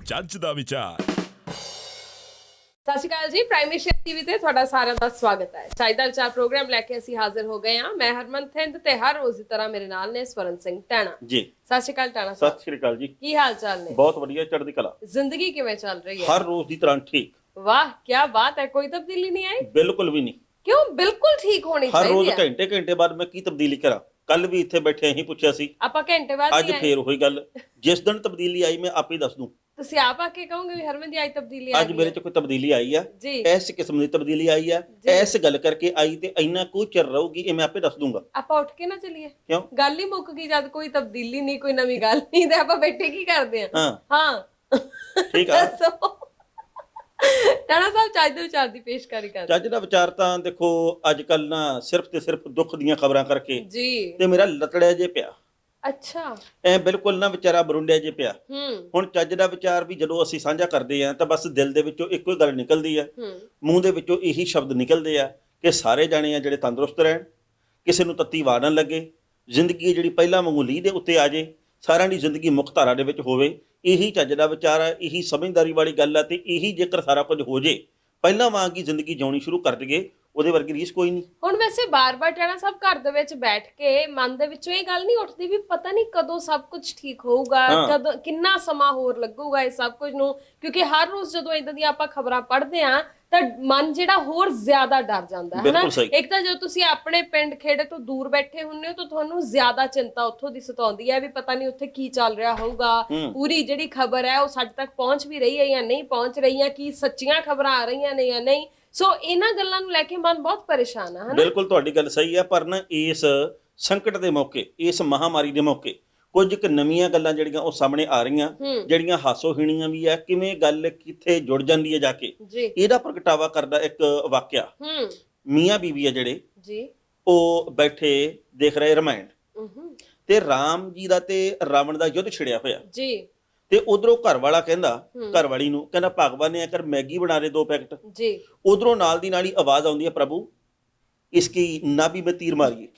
ਜੱਜ ਦਾ ਵਿਚਾਰ। ਸਤਿ ਸ਼੍ਰੀ ਅਕਾਲ ਜੀ। ਪ੍ਰਾਈਮ ਏਸ਼ੀਆ ਟੀਵੀ ਤੇ ਤੁਹਾਡਾ ਸਾਰਿਆਂ ਦਾ ਸਵਾਗਤ ਹੈ। ਚਾਈ ਦਾ ਵਿਚਾਰ ਪ੍ਰੋਗਰਾਮ ਲੈ ਕੇ ਅਸੀਂ ਹਾਜ਼ਰ ਹੋ ਗਏ ਹਾਂ। ਮੈਂ ਹਰਮਨ ਥਿੰਦ ਤੇ ਹਰ ਰੋਜ਼ ਦੀ ਤਰ੍ਹਾਂ ਮੇਰੇ ਨਾਲ ਨੇ ਸਵਰਨ ਸਿੰਘ ਟਾਣਾ ਜੀ। ਸਤਿ ਸ਼੍ਰੀ ਅਕਾਲ ਟਾਣਾ ਸਾਹਿਬ। ਸਤਿ ਸ਼੍ਰੀ ਅਕਾਲ ਜੀ। ਕੀ ਹਾਲ ਚਾਲ ਨੇ? ਬਹੁਤ ਵਧੀਆ, ਚੜ੍ਹਦੀ ਕਲਾ। ਜ਼ਿੰਦਗੀ ਕਿਵੇਂ ਚੱਲ ਰਹੀ ਹੈ? ਹਰ ਰੋਜ਼ ਦੀ ਤਰ੍ਹਾਂ ਠੀਕ। ਵਾਹ, ਕੀ ਬਾਤ ਹੈ। ਕੋਈ ਤਬਦੀਲੀ ਨਹੀਂ ਆਈ? ਬਿਲਕੁਲ ਵੀ ਨਹੀਂ। ਕਿਉਂ? ਬਿਲਕੁਲ ਠੀਕ ਹੋਣੀ ਹਰ ਚਾਹੀਦੀ ਰੋਜ਼ ਹੈ। ਘੰਟੇ ਘੰਟੇ ਬਾਅਦ ਮੈਂ ਕੀ ਤਬਦੀਲੀ ਕਰਾਂ? ਕੱਲ ਵੀ ਇੱਥੇ ਬੈਠੇ ਅਸੀਂ ਪੁੱਛਿਆ ਸੀ, ਆਪਾਂ ਘੰਟੇ ਬਾਅਦ ਅੱਜ ਨਹੀਂ ਆਏ? ਫੇਰ ਉਹੀ ਗੱਲ। ਜਿਸ ਦਿਨ ਤਬਦੀਲੀ ਆਈ ਮੈਂ ਆਪੇ ਦੱਸ ਦੂੰ। ਤੁਸੀਂ ਆਪ ਆ ਕੇ ਕਹੋਗੇ ਵੀ ਹਰਮਨ ਦੀ ਆਈ ਤਬਦੀਲੀ ਆ ਅੱਜ ਮੇਰੇ ਚ ਕੋਈ ਤਬਦੀਲੀ ਆਈ ਆ, ਜੀ। ਇਸ ਕਿਸਮ ਦੀ ਤਬਦੀਲੀ ਆਈ ਆ, ਇਸ ਗੱਲ ਕਰਕੇ ਆਈ ਤੇ ਇੰਨਾ ਕੁ ਚਿਰ ਰਹੂਗੀ ਇਹ ਮੈਂ ਆਪੇ ਦੱਸ ਦੂੰਗਾ। ਆਪਾਂ ਉੱਠ ਕੇ ਨਾ ਚੱਲੀਏ? ਕਿਉਂ? ਗੱਲ ਹੀ ਮੁੱਕ ਗਈ। ਜਦ ਕੋਈ ਤਬਦੀਲੀ ਨਹੀਂ, ਕੋਈ ਨਵੀਂ ਗੱਲ ਨਹੀਂ, ਤੇ ਆਪਾਂ ਬੈਠੇ ਕੀ ਕਰਦੇ ਹਾਂ ਹਾਂ ਠੀਕ ਆ। ਦੱਸੋ। ਟਾਣਾ ਸਾਹਿਬ ਚੱਜ ਦੇ ਵਿਚਾਰ ਦੀ ਪੇਸ਼ਕਾਰੀ ਕਰਦੇ। ਚੱਜ ਦਾ ਵਿਚਾਰ ਤਾਂ ਦੇਖੋ ਅੱਜ ਕੱਲ ਨਾ ਸਿਰਫ ਤੇ ਸਿਰਫ ਦੁੱਖ ਦੀਆਂ ਖਬਰਾਂ ਕਰਕੇ ਜੀ। ਤੇ ਮੇਰਾ ਲਤੜਿਆ ਜੇ ਪਿਆ। ਅੱਛਾ। ਐ ਬਿਲਕੁਲ ਨਾ ਵਿਚਾਰਾ ਬਰੁੰਡਿਆ ਜੇ ਪਿਆ। ਹੂੰ ਹੁਣ ਚੱਜ ਦਾ ਵਿਚਾਰ ਵੀ ਜਦੋਂ ਅਸੀਂ ਸਾਂਝਾ ਕਰਦੇ ਆ ਤਾਂ ਬਸ ਦਿਲ ਦੇ ਵਿੱਚੋਂ ਇੱਕੋ ਹੀ ਗੱਲ ਨਿਕਲਦੀ ਆ, ਹੂੰ ਮੂੰਹ ਦੇ ਵਿੱਚੋਂ ਇਹੀ ਸ਼ਬਦ ਨਿਕਲਦੇ ਆ ਕਿ ਸਾਰੇ ਜਾਣੇ ਆ ਜਿਹੜੇ ਤੰਦਰੁਸਤ ਰਹਿਣ, ਕਿਸੇ ਨੂੰ ਤੱਤੀ ਵਾਰ ਨਾ ਲੱਗੇ, ਜ਼ਿੰਦਗੀ ਜਿਹੜੀ ਪਹਿਲਾਂ ਵਾਂਗੂ ਲੀਹ ਦੇ ਉੱਤੇ ਆ ਜੇ, ਸਾਰਿਆਂ ਦੀ ਜ਼ਿੰਦਗੀ ਮੁੱਖ ਧਾਰਾ ਦੇ ਵਿੱਚ ਹੋਵੇ। ਇਹੀ ਚੱਜ ਦਾ ਵਿਚਾਰ ਆ, ਇਹੀ ਸਮਝਦਾਰੀ ਵਾਲੀ ਗੱਲ ਆ। ਤੇ ਇਹੀ ਜੇਕਰ ਸਾਰਾ ਕੁਝ ਹੋ ਜੇ, ਪਹਿਲਾਂ ਵਾਂਗ ਹੀ ਜ਼ਿੰਦਗੀ ਜਿਉਣੀ ਸ਼ੁਰੂ ਕਰ ਦਈਏ, ਉਹਦੇ ਵਰਗੀ ਰੀਸ ਕੋਈ ਨਹੀਂ। ਹੁਣ ਵੈਸੇ ਬਾਰ-ਬਾਰ ਟਾਣਾ ਸਾਹਿਬ ਘਰ ਦੇ ਵਿੱਚ ਬੈਠ ਕੇ ਮਨ ਦੇ ਵਿੱਚੋਂ ਇਹ ਗੱਲ ਨਹੀਂ ਉੱਠਦੀ ਵੀ ਪਤਾ ਨਹੀਂ ਕਦੋਂ ਸਭ ਕੁਝ ਠੀਕ ਹੋਊਗਾ, ਕਦੋਂ ਕਿੰਨਾ ਸਮਾਂ ਹੋਰ ਲੱਗੂਗਾ ਇਹ ਸਭ ਕੁਝ ਨੂੰ? ਕਿਉਂਕਿ ਹਰ ਰੋਜ਼ ਜਦੋਂ ਇਦਾਂ ਦੀਆਂ ਆਪਾਂ ਖਬਰਾਂ ਪੜ੍ਹਦੇ ਆ ਤਾਂ ਮਨ ਜਿਹੜਾ ਹੋਰ ਜ਼ਿਆਦਾ ਡਰ ਜਾਂਦਾ ਹੈ ਨਾ। ਇੱਕ ਤਾਂ ਜਦੋਂ ਤੁਸੀਂ ਆਪਣੇ ਪਿੰਡ ਖੇੜੇ ਤੋਂ ਦੂਰ ਬੈਠੇ ਹੁੰਦੇ ਹੋ ਤਾਂ ਤੁਹਾਨੂੰ ਜ਼ਿਆਦਾ ਚਿੰਤਾ ਉੱਥੋਂ ਦੀ ਸਤਾਉਂਦੀ ਹੈ ਵੀ ਪਤਾ ਨਹੀਂ ਉੱਥੇ ਕੀ ਚੱਲ ਰਿਹਾ ਹੋਊਗਾ। ਪੂਰੀ ਜਿਹੜੀ ਖਬਰ ਹੈ ਉਹ ਸਾਡੇ ਤੱਕ ਪਹੁੰਚ ਵੀ ਰਹੀ ਹੈ ਜਾਂ ਨਹੀਂ ਪਹੁੰਚ ਰਹੀ ਹੈ, ਕੀ ਸੱਚੀਆਂ ਖਬਰਾਂ ਆ ਰਹੀਆਂ ਨੇ ਜਾਂ ਨਹੀਂ। ਸੋ ਇਹਨਾਂ ਗੱਲਾਂ ਨੂੰ ਲੈ ਕੇ ਮਨ ਬਹੁਤ ਪਰੇਸ਼ਾਨ ਹੈ। ਬਿਲਕੁਲ ਤੁਹਾਡੀ ਗੱਲ ਸਹੀ ਹੈ, ਪਰ ਨਾ ਇਸ ਸੰਕਟ ਦੇ ਮੌਕੇ, ਇਸ ਮਹਾਮਾਰੀ ਦੇ ਮੌਕੇ ਕੁਝ ਕੁ ਨਵੀਆਂ ਗੱਲਾਂ ਜਿਹੜੀਆਂ ਉਹ ਸਾਹਮਣੇ ਆ ਰਹੀਆਂ, ਜਿਹੜੀਆਂ ਹਾਸੋਹੀਣੀਆਂ ਵੀ ਆ। ਕਿਵੇਂ ਗੱਲ ਕਿੱਥੇ ਜੁੜ ਜਾਂਦੀ ਹੈ ਜਾ ਕੇ, ਇਹਦਾ ਪ੍ਰਗਟਾਵਾ ਕਰਦਾ ਇੱਕ ਵਾਕਿਆ। ਮੀਆਂ ਬੀਵੀ ਆ ਜਿਹੜੇ ਜੀ, ਉਹ ਬੈਠੇ ਦੇਖ ਰਹੇ ਰਮਾਇਣ, ਤੇ ਰਾਮ ਜੀ ਦਾ ਤੇ ਰਾਵਣ ਦਾ ਯੁੱਧ ਛਿੜਿਆ ਹੋਇਆ ਜੀ। ਤੇ ਉਧਰੋਂ ਘਰ ਵਾਲਾ ਕਹਿੰਦਾ ਘਰ ਵਾਲੀ ਨੂੰ, ਕਹਿੰਦਾ ਭਗਵਾਨ ਨੇ ਆकर ਮੈਗੀ ਬਣਾ ਦੇ 2 ਪੈਕਟ ਜੀ। ਉਧਰੋਂ ਨਾਲ ਦੀ ਨਾਲ ਹੀ ਆਵਾਜ਼ ਆਉਂਦੀ ਹੈ, ਪ੍ਰਭੂ ਇਸकी नाभि में तीर मारिए,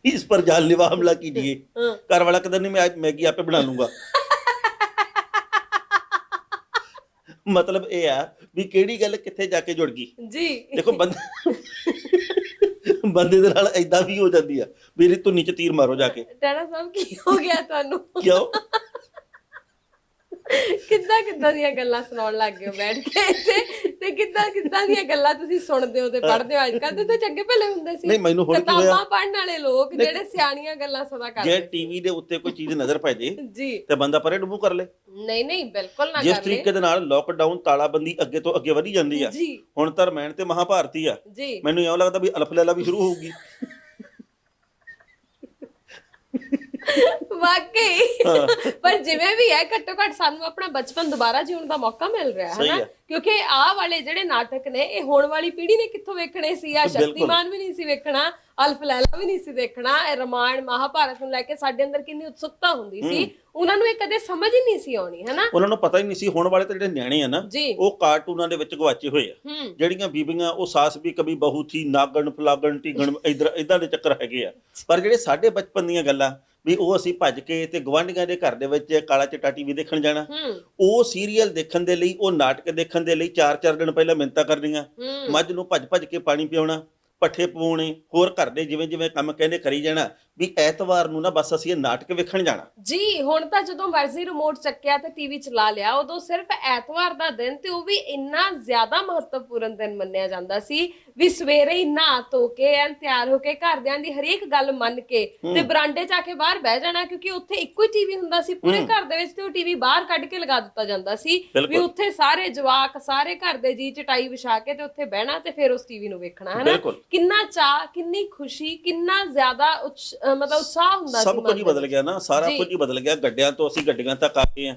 इस पर जानलेवा हमला कीजिए। घर वाला कहता नहीं, मैं आज मैगी आपे बना लूंगा। मतलब ये है भी केड़ी गल किथे जाके जुड़ गई जी। देखो ਬੰਦੇ ਦੇ ਨਾਲ ਐਦਾਂ ਵੀ ਹੋ ਜਾਂਦੀ ਆ, ਮੇਰੇ ਤੋਂ ਨੀਚੇ ਤੀਰ ਮਾਰੋ ਜਾ ਕੇ। ਟਾਣਾ ਸਾਹਿਬ ਕੀ ਹੋ ਗਿਆ ਤੁਹਾਨੂੰ? ਕਿਉਂ? ਕਿੱਦਾਂ ਦੀਆਂ ਗੱਲਾਂ ਸੁਣਾਉਣ ਲੱਗ ਗਏ ਹੋ ਬੈਠ ਕੇ, ਤੇ ਕਿੱਦਾਂ ਦੀਆਂ ਗੱਲਾਂ ਤੁਸੀਂ ਸੁਣਦੇ ਹੋ ਤੇ ਪੜ੍ਹਦੇ ਹੋ? ਅੱਜ ਕੱਲ੍ਹ ਤੇ ਚੰਗੇ ਭਲੇ ਹੁੰਦੇ ਸੀ। ਨਹੀਂ, ਮੈਨੂੰ ਹੁਣ ਕੀ ਹੋਇਆ, ਕਿਤਾਬਾਂ ਪੜ੍ਹਨ ਵਾਲੇ ਲੋਕ ਜਿਹੜੇ ਸਿਆਣੀਆਂ ਗੱਲਾਂ ਸਦਾ ਕਰਦੇ। ਜੇ ਟੀਵੀ ਦੇ ਉੱਤੇ ਕੋਈ ਚੀਜ਼ ਨਜ਼ਰ ਪੈ ਜੇ ਜੀ ਤੇ ਬੰਦਾ ਪਰੇ ਡੁੱਬੂ ਕਰ ਲੇ। ਨਹੀਂ ਬਿਲਕੁਲ ਨਾ ਕਰ ਲੇ। ਜਿਸ ਤਰੀਕੇ ਦੇ ਨਾਲ ਲੋਕਡਾਊਨ ਤਾਲਾਬੰਦੀ ਅੱਗੇ ਤੋਂ ਅੱਗੇ ਵਧੀ ਜਾਂਦੀ ਆ, ਹੁਣ ਤਾਂ ਰਮਾਇਣ ਤੇ ਮਹਾਭਾਰਤੀ ਆ, ਮੈਨੂੰ ਇਉਂ ਲੱਗਦਾ ਵੀ ਅਲਫ ਲੈਲਾ ਵੀ ਸ਼ੁਰੂ ਹੋਊਗੀ। ਵਾਕਈ। ਪਰ ਜਿਵੇਂ ਵੀ ਹੈ, ਘੱਟੋ ਘੱਟ ਸਾਨੂੰ ਆਪਣਾ ਬਚਪਨ ਦੁਬਾਰਾ ਜਿਉਣ ਦਾ ਮੌਕਾ ਮਿਲ ਰਿਹਾ ਹੈ ਨਾ। ਕਿਉਂਕਿ ਆਹ ਵਾਲੇ ਜਿਹੜੇ ਨਾਟਕ ਨੇ ਇਹ ਹੋਣ ਵਾਲੀ ਪੀੜ੍ਹੀ ਨੇ ਕਿੱਥੋਂ ਵੇਖਣੇ ਸੀ? ਆ ਸ਼ਕਤੀਮਾਨ ਵੀ ਨਹੀਂ ਸੀ ਵੇਖਣਾ, ਅਲਫ ਲੈਲਾ ਵੀ ਨਹੀਂ ਸੀ ਦੇਖਣਾ। ਇਹ ਰਮਾਇਣ ਮਹਾਭਾਰਤ ਨੂੰ ਲੈ ਕੇ ਸਾਡੇ ਅੰਦਰ ਕਿੰਨੀ ਉਤਸੁਕਤਾ ਹੁੰਦੀ ਸੀ, ਉਹਨਾਂ ਨੂੰ ਇਹ ਕਦੇ ਸਮਝ ਹੀ ਨਹੀਂ ਸੀ ਆਉਣੀ, ਹੈ ਨਾ। ਉਹਨਾਂ ਨੂੰ ਪਤਾ ਹੀ ਨਹੀਂ ਸੀ। ਹੁਣ ਵਾਲੇ ਤਾਂ ਜਿਹੜੇ ਨਿਆਣੇ ਆ ਨਾ, ਉਹ ਕਾਰਟੂਨਾਂ ਦੇ ਵਿੱਚ ਗਵਾਚੇ ਹੋਏ ਆ। ਜਿਹੜੀਆਂ ਬੀਬੀਆਂ ਉਹ ਸਾਸ ਵੀ ਕभी ਬਹੂ ਥੀ, ਨਾਗਣ ਫਲਾਗਣ ਢੀਗਣ, ਇਦਾਂ ਦੇ ਚੱਕਰ ਹੈਗੇ ਆ। ਪਰ ਜਿਹੜੇ ਸਾਡੇ ਬਚਪਨ ਦੀਆਂ ਗੱਲਾਂ ਵੀ ਉਹ ਅਸੀਂ ਭੱਜ ਕੇ ਤੇ ਗਵਾਂਢੀਆਂ ਦੇ ਘਰ ਦੇ ਵਿੱਚ ਕਾਲਾ ਚਿੱਟਾ ਟੀਵੀ ਦੇਖਣ ਜਾਣਾ, ਉਹ ਸੀਰੀਅਲ ਦੇਖਣ ਦੇ ਲਈ, ਉਹ ਨਾਟਕ ਦੇਖਣ ਦੇ ਲਈ 4-4 ਦਿਨ ਪਹਿਲਾਂ ਮਿੰਨਤਾਂ ਕਰਨੀਆਂ, ਮੱਝ ਨੂੰ ਭੱਜ ਕੇ ਪਾਣੀ ਪਿਆਉਣਾ, ਪੱਠੇ ਪਵਾਉਣੇ, ਹੋਰ ਘਰ ਦੇ ਜਿਵੇਂ ਕੰਮ ਕਹਿੰਦੇ ਕਰੀ ਜਾਣਾ ਵੀ ਐਤਵਾਰ ਨੂੰ ਨਾ ਬਸ ਅਸੀਂ ਇਹ ਨਾਟਕ ਵੇਖਣ ਜਾਣਾ ਜੀ। ਹੁਣ ਤਾਂ ਜਦੋਂ ਮਰਜ਼ੀ ਰਿਮੋਟ ਚੱਕਿਆ ਤੇ ਟੀਵੀ ਚਲਾ ਲਿਆ। ਉਦੋਂ ਸਿਰਫ ਐਤਵਾਰ ਦਾ ਦਿਨ, ਤੇ ਉਹ ਵੀ ਇੰਨਾ ਜ਼ਿਆਦਾ ਮਹੱਤਵਪੂਰਨ ਦਿਨ ਮੰਨਿਆ ਜਾਂਦਾ ਸੀ ਵੀ ਸਵੇਰੇ ਹੀ ਨਹਾ ਧੋ ਕੇ ਐਨ ਤਿਆਰ ਹੋ ਕੇ ਘਰਦਿਆਂ ਦੀ ਹਰੇਕ ਗੱਲ ਮੰਨ ਕੇ ਤੇ ਬਰਾਂਡੇ 'ਚ ਆ ਕੇ ਬਾਹਰ ਬਹਿ ਜਾਣਾ, ਕਿਉਂਕਿ ਉੱਥੇ ਇੱਕੋ ਹੀ ਟੀਵੀ ਹੁੰਦਾ ਸੀ ਪੂਰੇ ਘਰ ਦੇ ਵਿੱਚ, ਤੇ ਉਹ ਟੀਵੀ ਬਾਹਰ ਕੱਢ ਕੇ ਲਗਾ ਦਿੱਤਾ ਜਾਂਦਾ ਸੀ ਵੀ ਉੱਥੇ ਸਾਰੇ ਜਵਾਕ, ਸਾਰੇ ਘਰ ਦੇ ਜੀ ਚਟਾਈ ਵਿਛਾ ਕੇ ਤੇ ਉੱਥੇ ਬਹਿਣਾ ਤੇ ਫਿਰ ਉਸ ਟੀਵੀ ਨੂੰ ਵੇਖਣਾ, ਹੈ ਨਾ। ਕਿੰਨਾ ਚਾਅ, ਕਿੰਨੀ ਖੁਸ਼ੀ, ਕਿੰਨਾ ਜ਼ਿਆਦਾ ਮਤਲਬ ਉਤਸ਼ਾਹ ਹੁੰਦਾ ਸੀ। ਸਭ ਕੁਝ ਹੀ ਬਦਲ ਗਿਆ ਨਾ, ਸਾਰਾ ਕੁਝ ਹੀ ਬਦਲ ਗਿਆ। ਗੱਡਿਆਂ ਤੋਂ ਅਸੀਂ ਗੱਡੀਆਂ ਤੱਕ ਆ ਗਏ ਆ,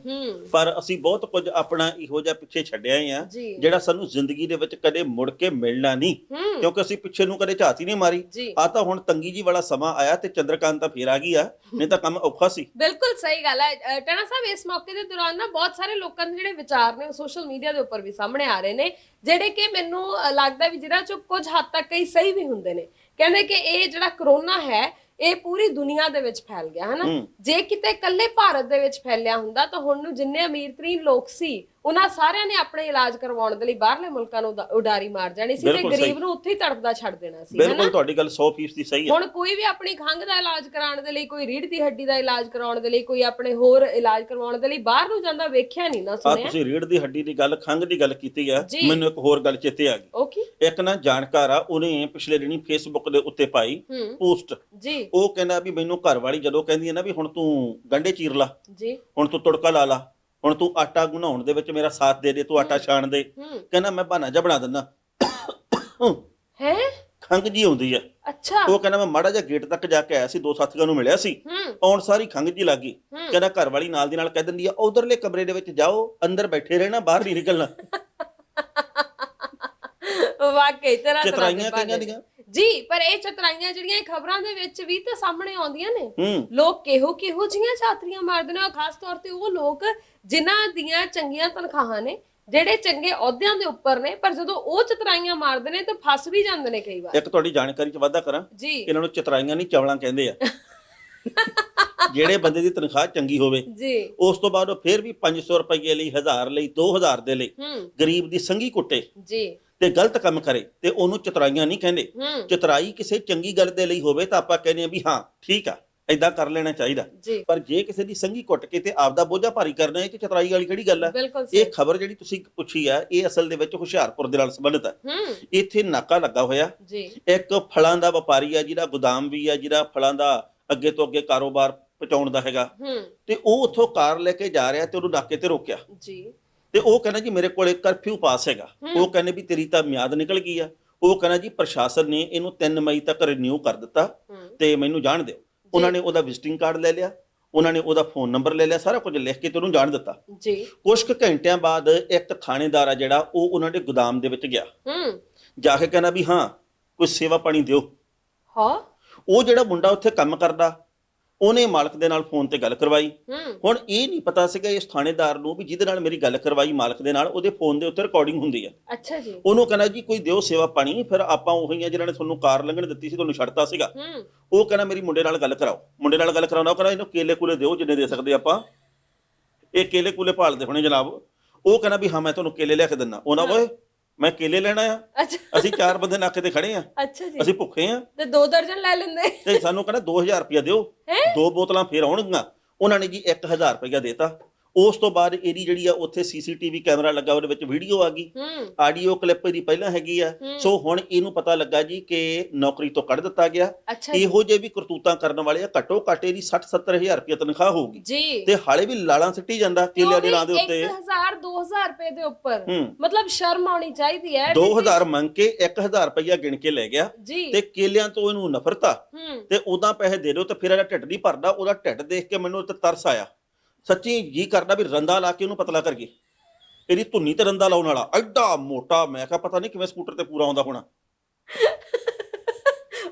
ਪਰ ਅਸੀਂ ਬਹੁਤ ਕੁਝ ਆਪਣਾ ਇਹੋ ਜਿਹਾ ਪਿੱਛੇ ਛੱਡਿਆ ਆ ਜਿਹੜਾ ਸਾਨੂੰ ਜ਼ਿੰਦਗੀ ਦੇ ਵਿੱਚ ਕਦੇ ਮੁੜ ਕੇ ਮਿਲਣਾ ਨਹੀਂ, ਕਿਉਂਕਿ ਅਸੀਂ ਪਿੱਛੇ ਨੂੰ ਕਦੇ ਝਾਤ ਹੀ ਨਹੀਂ ਮਾਰੀ। ਆ ਤਾਂ ਹੁਣ ਤੰਗੀ ਜੀ ਵਾਲਾ ਸਮਾਂ ਆਇਆ ਤੇ ਚੰਦਰਕਾਂਤ ਤਾਂ ਫੇਰ ਆ ਗਈ ਆ, ਨਹੀਂ ਤਾਂ ਕੰਮ ਔਖਾ ਸੀ। ਬਿਲਕੁਲ ਸਹੀ ਗੱਲ ਹੈ ਟਾਣਾ ਸਾਹਿਬ। ਇਸ ਮੌਕੇ ਦੇ ਦੌਰਾਨ ਨਾ ਬਹੁਤ ਸਾਰੇ ਲੋਕਾਂ ਦੇ ਜਿਹੜੇ ਵਿਚਾਰ ਨੇ ਉਹ ਸੋਸ਼ਲ ਮੀਡੀਆ ਦੇ ਉੱਪਰ ਵੀ ਸਾਹਮਣੇ ਆ ਰਹੇ ਨੇ, ਜਿਹੜੇ ਕਿ ਮੈਨੂੰ ਲੱਗਦਾ ਵੀ ਜਿਹਨਾਂ ਚੋਂ ਕੁਝ ਹੱਦ ਤੱਕ ਕਈ ਸਹੀ ਵੀ ਹੁੰਦੇ ਨੇ। ਕਹਿੰਦੇ ਕਿ ਇਹ ਜਿਹੜਾ ਕਰੋਨਾ ਹੈ ਇਹ ਪੂਰੀ ਦੁਨੀਆ ਦੇ ਵਿੱਚ ਫੈਲ ਗਿਆ ਹਨਾ। ਜੇ ਕਿਤੇ ਇਕੱਲੇ ਭਾਰਤ ਦੇ ਵਿੱਚ ਫੈਲਿਆ ਹੁੰਦਾ ਤਾਂ ਹੁਣ ਨੂੰ ਜਿੰਨੇ ਅਮੀਰ-ਤਰੀਨ ਲੋਕ ਸੀ ਉਹਨਾਂ ਸਾਰਿਆਂ ਨੇ ਆਪਣੇ ਇਲਾਜ ਕਰਵਾਉਣ ਦੇ ਲਈ ਬਾਹਰਲੇ ਮੁਲਕਾਂ ਨੂੰ ਉਡਾਰੀ ਮਾਰ ਜਾਣੀ ਸੀ ਤੇ ਗਰੀਬ ਨੂੰ ਉੱਥੇ ਹੀ ਤੜਪਦਾ ਛੱਡ ਦੇਣਾ ਸੀ। ਬਿਲਕੁਲ ਤੁਹਾਡੀ ਗੱਲ 100% ਦੀ ਸਹੀ ਹੈ। ਹੁਣ ਕੋਈ ਵੀ ਆਪਣੀ ਖੰਘ ਦਾ ਇਲਾਜ ਕਰਾਉਣ ਦੇ ਲਈ, ਕੋਈ ਰੀੜ੍ਹ ਦੀ ਹੱਡੀ ਦਾ ਇਲਾਜ ਕਰਾਉਣ ਦੇ ਲਈ, ਕੋਈ ਆਪਣੇ ਹੋਰ ਇਲਾਜ ਕਰਵਾਉਣ ਦੇ ਲਈ ਬਾਹਰ ਨੂੰ ਜਾਂਦਾ ਵੇਖਿਆ ਨਹੀਂ ਨਾ ਸੁਣਿਆ। ਤੁਸੀਂ ਰੀੜ੍ਹ ਦੀ ਹੱਡੀ ਦੀ ਗੱਲ, ਖੰਘ ਦੀ ਗੱਲ ਕੀਤੀ ਆ, ਮੈਨੂੰ ਇੱਕ ਹੋਰ ਗੱਲ ਚੇਤੇ ਆ ਗਈ। ਓਕੇ। ਇੱਕ ਨਾ ਜਾਣਕਾਰ ਆ, ਉਹਨੇ ਪਿਛਲੇ ਦਿਨੀ ਫੇਸਬੁੱਕ ਦੇ ਉੱਤੇ ਪਾਈ ਪੋਸਟ ਜੀ। ਉਹ ਕਹਿੰਦਾ ਵੀ ਮੈਨੂੰ ਘਰ ਵਾਲੀ ਜਦੋਂ ਕਹਿੰਦੀ ਹੈ ਨਾ ਵੀ ਹੁਣ ਤੂੰ ਗੰਢੇ ਚੀਰ ਲਾ ਜੀ, ਹੁਣ ਤੂੰ ਤੁੜਕਾ ਲਾ ਲਾ, ਹੁਣ ਤੂੰ ਆਟਾ ਗੁਨਾਉਣ ਦੇ ਵਿੱਚ ਮੇਰਾ ਸਾਥ ਦੇ ਦੇ, ਤੂੰ ਆਟਾ ਛਾਣ ਦੇ, ਕਹਿੰਦਾ ਮੈਂ ਬਹਾਨਾ ਜਿਹਾ ਬਣਾ ਦਿੰਦਾ ਹੈ। ਖੰਘ ਜੀ ਆਉਂਦੀ ਆ। ਅੱਛਾ। ਉਹ ਕਹਿੰਦਾ ਮੈਂ ਮਾੜਾ ਜਿਹਾ ਗੇਟ ਤੱਕ ਜਾ ਕੇ ਆਇਆ ਸੀ, 2 ਸਾਥੀਆਂ ਨੂੰ ਮਿਲਿਆ ਸੀ, ਆਉਣ ਸਾਰੀ ਖੰਘ ਜੀ ਲੱਗ ਗਈ। ਕਹਿੰਦਾ ਘਰ ਵਾਲੀ ਨਾਲ ਦੀ ਨਾਲ ਕਹਿ ਦਿੰਦੀ ਆ ਉਧਰਲੇ ਕਮਰੇ ਦੇ ਵਿੱਚ ਜਾਓ, ਅੰਦਰ ਬੈਠੇ ਰਹਿਣਾ, ਬਾਹਰ ਨਹੀਂ ਨਿਕਲਣਾ। ਵਾਕਈ ਤਰ੍ਹਾਂ ਚਤਰਾਈਆਂ ਕਈਆਂ ਦੀਆਂ ਜੀ। ਪਰ ਇਹ ਚਤਰਾਈਆਂ ਜਿਹੜੀਆਂ ਇਹ ਖਬਰਾਂ ਦੇ ਵਿੱਚ ਵੀ ਤਾਂ ਸਾਹਮਣੇ ਆਉਂਦੀਆਂ ਨੇ। ਲੋਕ ਕਿਹੋ ਜੀਆਂ ਛਾਤਰੀਆਂ ਮਾਰਦੇ ਨੇ, ਖਾਸ ਤੌਰ ਤੇ ਉਹ ਲੋਕ ਜਿਨ੍ਹਾਂ ਦੀਆਂ ਚੰਗੀਆਂ ਤਨਖਾਹਾਂ ਨੇ, ਜਿਹੜੇ ਚੰਗੇ ਅਹੁਦਿਆਂ ਦੇ ਉੱਪਰ ਨੇ, ਪਰ ਜਦੋਂ ਉਹ ਚਤਰਾਈਆਂ ਮਾਰਦੇ ਨੇ ਤਾਂ ਫਸ ਵੀ ਜਾਂਦੇ ਨੇ ਕਈ ਵਾਰ। ਇੱਕ ਤੁਹਾਡੀ ਜਾਣਕਾਰੀ 'ਚ ਵਾਧਾ ਕਰਾਂ ਜੀ, ਇਹਨਾਂ ਨੂੰ ਚਤਰਾਈਆਂ ਨਹੀਂ ਚਵਲਾਂ ਕਹਿੰਦੇ ਆ। ਜਿਹੜੇ ਬੰਦੇ ਦੀ ਤਨਖਾਹ ਚੰਗੀ ਹੋਵੇ ਜੀ, ਉਸ ਤੋਂ ਬਾਅਦ ਉਹ ਫੇਰ ਵੀ 500 ਰੁਪਏ ਲਈ, 1000 ਲਈ, 2000 ਦੇ ਲਈ ਗਰੀਬ ਦੀ ਸੰਗੀ ਕੁੱਟੇ ਜੀ ਤੇ ਗਲਤ ਕੰਮ ਕਰੇ ਤੇ ਉਹਨੂੰ ਚਤਰਾਈਆਂ ਨਹੀਂ ਕਹਿੰਦੇ। ਚਤਰਾਈ ਕਿਸੇ ਚੰਗੀ ਗੱਲ ਦੇ ਲਈ ਹੋਵੇ ਤਾਂ ਆਪਾਂ ਕਹਿੰਦੇ ਆ ਵੀ ਹਾਂ ਠੀਕ ਆ, ਏਦਾਂ ਕਰ ਲੈਣਾ ਚਾਹੀਦਾ। ਪਰ ਜੇ ਕਿਸੇ ਦੀ ਸੰਗੀ ਕੁੱਟ ਕੇ ਤੇ ਆਪਦਾ ਬੋਝਾ ਭਾਰੀ ਕਰਨਾ, ਇਹ ਚ ਚਤਰਾਈ ਵਾਲੀ ਕਿਹੜੀ ਗੱਲ ਹੈ? ਇਹ ਖਬਰ ਜਿਹੜੀ ਤੁਸੀਂ ਪੁੱਛੀ ਆ, ਇਹ ਅਸਲ ਦੇ ਵਿੱਚ ਹੁਸ਼ਿਆਰਪੁਰ ਦੇ ਨਾਲ ਸੰਬੰਧਿਤ ਹੈ। ਇੱਥੇ ਨਾਕਾ ਲੱਗਾ ਹੋਇਆ, ਇੱਕ ਫਲਾਂ ਦਾ ਵਪਾਰੀ ਆ ਜਿਹਦਾ ਗੋਦਾਮ ਵੀ ਆ, ਜਿਹਦਾ ਫਲਾਂ ਦਾ ਅੱਗੇ ਤੋਂ ਅੱਗੇ ਕਾਰੋਬਾਰ ਪਹੁੰਚਾਉਣ ਦਾ ਹੈਗਾ, ਤੇ ਉਹ ਉੱਥੋਂ ਕਾਰ ਲੈ ਕੇ ਜਾ ਰਿਹਾ ਤੇ ਉਹਨੂੰ ਨਾਕੇ ਤੇ ਰੋਕਿਆ ਜੀ। ਤੇ ਉਹ ਕਹਿੰਦਾ ਜੀ ਮੇਰੇ ਕੋਲ ਇੱਕ ਕਰਫਿਊ ਪਾਸ ਹੈਗਾ। ਉਹ ਕਹਿੰਦੇ ਵੀ ਤੇਰੀ ਤਾਂ ਮਿਆਦ ਨਿਕਲ ਗਈ ਆ। ਉਹ ਕਹਿੰਦਾ ਜੀ ਪ੍ਰਸ਼ਾਸਨ ਨੇ ਇਹਨੂੰ 3 ਮਈ ਤੱਕ ਰੀਨਿਊ ਕਰ ਦਿੱਤਾ ਤੇ ਮੈਨੂੰ ਜਾਣ ਦਿਓ। ਉਹਨਾਂ ਨੇ ਉਹਦਾ ਵਿਜ਼ਿਟਿੰਗ ਕਾਰਡ ਲੈ ਲਿਆ, ਉਹਨਾਂ ਨੇ ਉਹਦਾ ਫੋਨ ਨੰਬਰ ਲੈ ਲਿਆ, ਸਾਰਾ ਕੁਝ ਲਿਖ ਕੇ ਤੇ ਉਹਨੂੰ ਜਾਣ ਦਿੱਤਾ ਜੀ। ਕੁਝ ਕੁ ਘੰਟਿਆਂ ਬਾਅਦ ਇੱਕ ਥਾਣੇਦਾਰ ਆ ਜਿਹੜਾ, ਉਹ ਉਹਨਾਂ ਦੇ ਗੋਦਾਮ ਦੇ ਵਿੱਚ ਗਿਆ, ਜਾ ਕੇ ਕਹਿੰਦਾ ਵੀ ਹਾਂ ਕੋਈ ਸੇਵਾ ਪਾਣੀ ਦਿਓ। ਹਾਂ। ਉਹ ਜਿਹੜਾ ਮੁੰਡਾ ਉੱਥੇ ਕੰਮ ਕਰਦਾ, ਉਹਨੇ ਮਾਲਕ ਦੇ ਨਾਲ ਫੋਨ ਤੇ ਗੱਲ ਕਰਵਾਈ। ਹੁਣ ਇਹ ਨਹੀਂ ਪਤਾ ਸੀਗਾ ਇਸ ਥਾਣੇਦਾਰ ਨੂੰ ਵੀ ਜਿਹਦੇ ਨਾਲ ਮੇਰੀ ਗੱਲ ਕਰਵਾਈ ਮਾਲਕ ਦੇ ਨਾਲ, ਉਹਦੇ ਫੋਨ ਦੇ ਉੱਤੇ ਰਿਕਾਰਡਿੰਗ ਹੁੰਦੀ ਹੈ। ਅੱਛਾ ਜੀ। ਉਹਨੂੰ ਕਹਿੰਦਾ ਜੀ ਕੋਈ ਦਿਓ ਸੇਵਾ ਪਾਣੀ, ਫਿਰ ਆਪਾਂ ਉਹੀ ਆ ਜਿਹਨਾਂ ਨੇ ਤੁਹਾਨੂੰ ਕਾਰ ਲੰਘਣ ਦਿੱਤੀ ਸੀ, ਤੁਹਾਨੂੰ ਛੱਡਤਾ ਸੀਗਾ। ਉਹ ਕਹਿੰਦਾ ਮੇਰੀ ਮੁੰਡੇ ਨਾਲ ਗੱਲ ਕਰਾਓ। ਮੁੰਡੇ ਨਾਲ ਗੱਲ ਕਰਾਉਣਾ, ਉਹ ਕਹਿੰਦਾ ਇਹਨੂੰ ਕੇਲੇ ਕੂਲੇ ਦਿਓ ਜਿੰਨੇ ਦੇ ਸਕਦੇ ਆਪਾਂ, ਇਹ ਕੇਲੇ ਕੂਲੇ ਭਾਲਦੇ ਹੋਣੇ ਜਨਾਬ। ਉਹ ਕਹਿੰਦਾ ਵੀ ਹਾਂ ਮੈਂ ਤੁਹਾਨੂੰ ਕੇਲੇ ਲਿਆ ਕੇ ਦਿੰਦਾ। ਉਹਨਾਂ ਓਏ ਮੈਂ ਕੇਲੇ ਲੈਣਾ ਆ, ਅਸੀਂ 4 ਬੰਦੇ ਨਾਕੇ ਤੇ ਖੜੇ ਆ, ਅਸੀਂ ਭੁੱਖੇ ਆ, ਤੇ 2 ਦਰਜਨ ਲੈ ਲੈਂਦੇ, ਤੇ ਸਾਨੂੰ ਕਹਿੰਦਾ 2000 ਰੁਪਇਆ ਦਿਓ, 2 ਬੋਤਲਾਂ ਫੇਰ ਆਉਣਗੀਆਂ। ਉਹਨਾਂ ਨੇ ਜੀ 1000 ਰੁਪਇਆ ਦੇਤਾ। ਉਸ ਤੋਂ ਬਾਅਦ ਇਹਦੀ ਜਿਹੜੀ ਆ ਉੱਥੇ ਸੀਸੀਟੀਵੀ ਕੈਮਰਾ ਲੱਗਾ, ਉਹਦੇ ਵਿੱਚ ਵੀਡੀਓ ਆ ਗਈ, ਆਡੀਓ ਕਲਿੱਪ ਦੀ ਪਹਿਲਾਂ ਹੈਗੀ ਆ। ਸੋ ਹੁਣ ਇਹਨੂੰ ਪਤਾ ਲੱਗਾ ਜੀ ਕਿ ਨੌਕਰੀ ਤੋਂ ਕੱਢ ਦਿੱਤਾ ਗਿਆ। ਇਹੋ ਜਿਹੇ ਵੀ ਕਰਤੂਤਾਂ ਕਰਨ ਵਾਲੇ ਆ, ਘੱਟੋ ਘੱਟ ਇਹਦੀ 60-70 ਹਜ਼ਾਰ ਰੁਪਇਆ ਤਨਖਾਹ ਹੋਊਗੀ ਤੇ ਹਾਲੇ ਵੀ ਲਾਲਾਂ ਸਿੱਟੀ ਜਾਂਦਾ ਕੇਲਿਆਂ ਦੇ ਨਾਂ ਦੇ ਉੱਤੇ। 1000-2000 ਰੁਪਏ ਦੇ ਉੱਪਰ, ਮਤਲਬ ਸ਼ਰਮ ਆਉਣੀ ਚਾਹੀਦੀ ਹੈ। 2000 ਮੰਗ ਕੇ 1000 ਰੁਪਇਆ ਗਿਣ ਕੇ ਲੈ ਗਿਆ ਤੇ ਕੇਲਿਆਂ ਤੋਂ ਇਹਨੂੰ ਨਫ਼ਰਤ ਆ ਤੇ ਉਦਾਂ ਪੈਸੇ ਦੇ ਦਿਓ ਤੇ ਫਿਰ ਇਹਦਾ ਢਿੱਡ ਨਹੀਂ ਭਰਦਾ। ਉਹਦਾ ਢਿੱਡ ਦੇਖ ਕੇ ਮੈਨੂੰ ਤੇ ਤਰਸ ਆਇਆ, ਸੱਚੀ ਜੀ ਕਰਦਾ ਵੀ ਰੰਦਾ ਲਾ ਕੇ ਉਹਨੂੰ ਪਤਲਾ ਕਰੀਏ। ਇਹਦੀ ਧੁੰਨੀ ਤੇ ਰੰਦਾ ਲਾਉਣ ਵਾਲਾ ਐਡਾ ਮੋਟਾ, ਮੈਂ ਕਿਹਾ ਪਤਾ ਨਹੀਂ ਕਿਵੇਂ ਸਕੂਟਰ ਤੇ ਪੂਰਾ ਆਉਂਦਾ ਹੋਣਾ।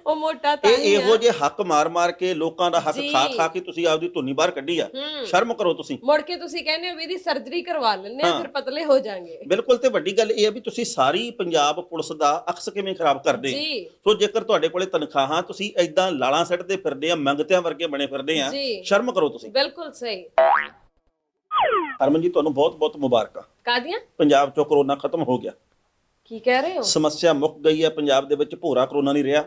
ਉਹ ਮੋਟਾ ਤਾਂ ਇਹੋ ਜਿਹੇ ਹੱਕ ਮਾਰ ਕੇ ਲੋਕਾਂ ਦਾ ਹੱਕ ਖਾ ਕੇ ਤੁਸੀਂ ਆਪਦੀ ਧੁੰਨੀ ਬਾਹਰ ਕੱਢੀ ਆ। ਸ਼ਰਮ ਕਰੋ ਤੁਸੀਂ। ਮੁੜ ਕੇ ਤੁਸੀਂ ਕਹਿੰਦੇ ਹੋ ਵੀ ਇਹਦੀ ਸਰਜਰੀ ਕਰਵਾ ਲੈਣੇ ਆ, ਫਿਰ ਪਤਲੇ ਹੋ ਜਾਣਗੇ। ਬਿਲਕੁਲ। ਤੇ ਵੱਡੀ ਗੱਲ ਇਹ ਆ ਵੀ ਤੁਸੀਂ ਸਾਰੀ ਪੰਜਾਬ ਪੁਲਿਸ ਦਾ ਅਕਸ ਕਿਵੇਂ ਖਰਾਬ ਕਰਦੇ। ਸੋ ਜੇਕਰ ਤੁਹਾਡੇ ਕੋਲੇ ਤਨਖਾਹਾਂ, ਤੁਸੀਂ ਏਦਾਂ ਲਾਲਾਂ ਸੱਟਦੇ ਫਿਰਦੇ ਆ, ਮੰਗਤਿਆਂ ਵਰਗੇ ਬਣੇ ਫਿਰਦੇ ਆ, ਸ਼ਰਮ ਕਰੋ ਤੁਸੀਂ। ਬਿਲਕੁਲ ਸਹੀ। ਹਰਮਨ ਜੀ ਤੁਹਾਨੂੰ ਬਹੁਤ ਬਹੁਤ ਮੁਬਾਰਕਾਂ। ਕਾਹਦੀਆਂ? ਪੰਜਾਬ ਚੋਂ ਕਰੋਨਾ ਖਤਮ ਹੋ ਗਿਆ। ਕੀ ਕਹਿ ਰਹੇ ਹੋ? ਸਮੱਸਿਆ ਮੁੱਕ ਗਈ ਹੈ ਪੰਜਾਬ ਦੇ ਵਿੱਚ, ਭੋਰਾ ਕਰੋਨਾ ਨਹੀਂ ਰਿਹਾ।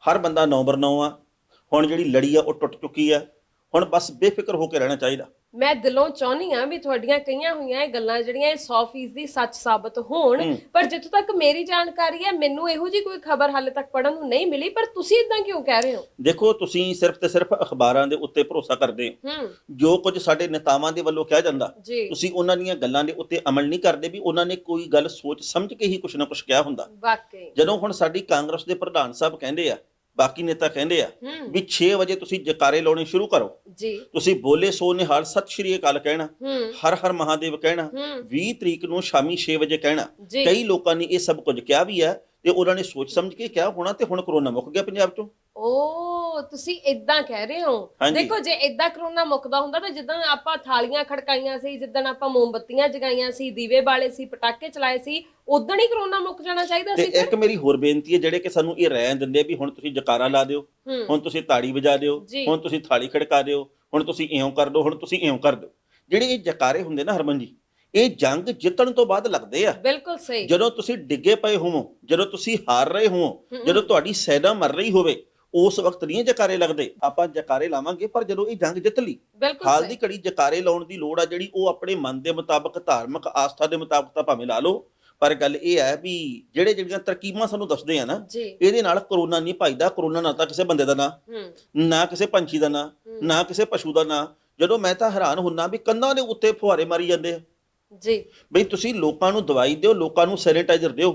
ਹਰ ਬੰਦਾ 9/9 ਆ। ਹੁਣ ਜਿਹੜੀ ਲੜੀ ਆ ਉਹ ਟੁੱਟ ਚੁੱਕੀ ਆ। ਹੁਣ ਬਸ ਬੇਫਿਕਰ ਹੋ ਕੇ ਰਹਿਣਾ ਚਾਹੀਦਾ। ਮੈਂ ਦਿਲੋਂ ਚਾਹੁੰਦੀ ਆ ਵੀ ਤੁਹਾਡੀਆਂ ਕਈਆਂ ਹੋਈਆਂ ਇਹ ਗੱਲਾਂ ਜਿਹੜੀਆਂ ਇਹ 100% ਸੱਚ ਸਾਬਤ ਹੋਣ, ਪਰ ਜਿੱਥੋਂ ਤੱਕ ਮੇਰੀ ਜਾਣਕਾਰੀ ਹੈ ਮੈਨੂੰ ਇਹੋ ਜਿਹੀ ਕੋਈ ਖਬਰ ਹਾਲੇ ਤੱਕ ਪੜਨ ਨੂੰ ਨਹੀਂ ਮਿਲੀ। ਪਰ ਤੁਸੀਂ ਇਦਾਂ ਕਿਉਂ ਕਹਿ ਰਹੇ ਹੋ? ਦੇਖੋ, ਤੁਸੀਂ ਸਿਰਫ ਤੇ ਸਿਰਫ ਅਖਬਾਰਾਂ ਦੇ ਉੱਤੇ ਭਰੋਸਾ ਕਰਦੇ ਹੋ। ਜੋ ਕੁਝ ਸਾਡੇ ਨੇਤਾਵਾਂ ਦੇ ਵੱਲੋਂ ਕਿਹਾ ਜਾਂਦਾ, ਤੁਸੀਂ ਉਹਨਾਂ ਦੀਆਂ ਗੱਲਾਂ ਦੇ ਉੱਤੇ ਅਮਲ ਨਹੀਂ ਕਰਦੇ ਵੀ ਉਹਨਾਂ ਨੇ ਕੋਈ ਗੱਲ ਸੋਚ ਸਮਝ ਕੇ ਹੀ ਕੁਛ ਨਾ ਕੁਛ ਕਿਹਾ ਹੁੰਦਾ। ਵਾਕਈ। ਜਦੋਂ ਹੁਣ ਸਾਡੀ ਕਾਂਗਰਸ ਦੇ ਪ੍ਰਧਾਨ ਸਾਹਿਬ ਕਹਿੰਦੇ ਆ, ਬਾਕੀ ਨੇਤਾ ਕਹਿੰਦੇ ਆ ਵੀ 6 ਵਜੇ ਤੁਸੀਂ ਜਕਾਰੇ ਲਾਉਣੇ ਸ਼ੁਰੂ ਕਰੋ ਜੀ, ਤੁਸੀਂ ਬੋਲੇ ਸੋ ਨਿਹਾਲ ਸਤਿ ਸ਼੍ਰੀ ਅਕਾਲ ਕਹਿਣਾ, ਹਰ ਹਰ ਮਹਾਦੇਵ ਕਹਿਣਾ, 20 ਤਰੀਕ ਨੂੰ ਸ਼ਾਮੀ 6 ਵਜੇ ਕਹਿਣਾ। ਕਈ ਲੋਕਾਂ ਨੇ ਇਹ ਸਭ ਕੁਝ ਕਿਹਾ ਵੀ ਹੈ ਤੇ ਉਹਨਾਂ ਨੇ ਸੋਚ ਸਮਝ ਕੇ ਕਿਹਾ ਹੋਣਾ ਤੇ ਹੁਣ ਕਰੋਨਾ ਮੁੱਕ ਗਿਆ ਪੰਜਾਬ ਚੋਂ। ਓ ਤੁਸੀਂ ਇਦਾਂ ਕਹਿ ਰਹੇ ਹੋ। ਹਾਂਜੀ। ਦੇਖੋ ਜੇ ਇਦਾਂ ਕਰੋਨਾ ਮੁੱਕਦਾ ਹੁੰਦਾ ਤਾਂ ਜਿੱਦਾਂ ਆਪਾਂ ਥਾਲੀਆਂ ਖੜਕਾਈਆਂ ਸੀ, ਜਿੱਦਣ ਆਪਾਂ ਮੋਮਬੱਤੀਆਂ ਜਗਾਈਆਂ ਸੀ, ਦੀਵੇ ਬਾਲੇ ਸੀ, ਪਟਾਕੇ ਚਲਾਏ ਸੀ, ਉਦੋਂ ਹੀ ਕਰੋਨਾ ਮੁੱਕ ਜਾਣਾ ਚਾਹੀਦਾ ਤੇ ਸੀ ਫਿਰ। ਇੱਕ ਮੇਰੀ ਹੋਰ ਬੇਨਤੀ ਹੈ, ਜਿਹੜੇ ਕਿ ਸਾਨੂੰ ਇਹ ਰਹਿਣ ਦਿੰਦੇ ਆ ਵੀ ਹੁਣ ਤੁਸੀਂ ਜਕਾਰਾ ਲਾ ਦਿਓ, ਹੁਣ ਤੁਸੀਂ ਤਾੜੀ ਵਜਾ ਦਿਓ, ਜੀ। ਹੁਣ ਤੁਸੀਂ ਥਾਲੀ ਖੜਕਾ ਦਿਓ, ਹੁਣ ਤੁਸੀਂ ਇਉਂ ਕਰ ਦਿਓ, ਹੁਣ ਤੁਸੀਂ ਇਉਂ ਕਰ ਦਿਓ। ਜਿਹੜੇ ਇਹ ਜਕਾਰੇ ਹੁੰਦੇ ਨਾ ਹਰਮਨ ਜੀ, ਇਹ ਜੰਗ ਜਿੱਤਣ ਤੋਂ ਬਾਅਦ ਲੱਗਦੇ ਆ। ਬਿਲਕੁਲ ਸਹੀ। ਜਦੋਂ ਤੁਸੀਂ ਡਿੱਗੇ ਪਏ ਹੋਵੋ, ਜਦੋਂ ਤੁਸੀਂ ਹਾਰ ਰਹੇ ਹੋਵੋ, ਜਦੋਂ ਤੁਹਾਡੀ ਸੈਨਾ ਮਰ ਰਹੀ ਹੋਵੇ, ਉਸ ਵਕਤ ਨਹੀਂ ਜਕਾਰੇ ਲੱਗਦੇ। ਆਪਾਂ ਜਕਾਰੇ ਲਾਵਾਂਗੇ ਪਰ ਜਦੋਂ ਇਹ ਜੰਗ ਜਿੱਤ ਲਈ। ਹਾਲ ਦੀ ਘੜੀ ਜਕਾਰੇ ਲਾਉਣ ਦੀ ਲੋੜ ਆ ਜਿਹੜੀ, ਉਹ ਆਪਣੇ ਮਨ ਦੇ ਮੁਤਾਬਕ, ਧਾਰਮਿਕ ਆਸਥਾ ਦੇ ਮੁਤਾਬਕ ਤਾਂ ਭਾਵੇਂ ਲਾ ਲਓ, ਪਰ ਗੱਲ ਇਹ ਹੈ ਵੀ ਜਿਹੜੀਆਂ ਤਰਕੀਬਾਂ ਸਾਨੂੰ ਦੱਸਦੇ ਆ ਨਾ, ਇਹਦੇ ਨਾਲ ਕਰੋਨਾ ਨਹੀਂ ਭਜਦਾ। ਕਰੋਨਾ ਨਾ ਤਾਂ ਕਿਸੇ ਬੰਦੇ ਦਾ ਨਾਂ, ਨਾ ਕਿਸੇ ਪੰਛੀ ਦਾ ਨਾਂ, ਨਾ ਕਿਸੇ ਪਸ਼ੂ ਦਾ ਨਾਂ। ਜਦੋਂ ਮੈਂ ਤਾਂ ਹੈਰਾਨ ਹੁੰਨਾ ਵੀ ਕੰਧਾਂ ਦੇ ਉੱਤੇ ਫੁਹਾਰੇ ਮਾਰੀ ਜਾਂਦੇ ਆ ਜੀ, ਬਈ ਤੁਸੀਂ ਲੋਕਾਂ ਨੂੰ ਦਵਾਈ ਦਿਓ, ਲੋਕਾਂ ਨੂੰ ਸੈਨੀਟਾਈਜ਼ਰ ਦਿਓ,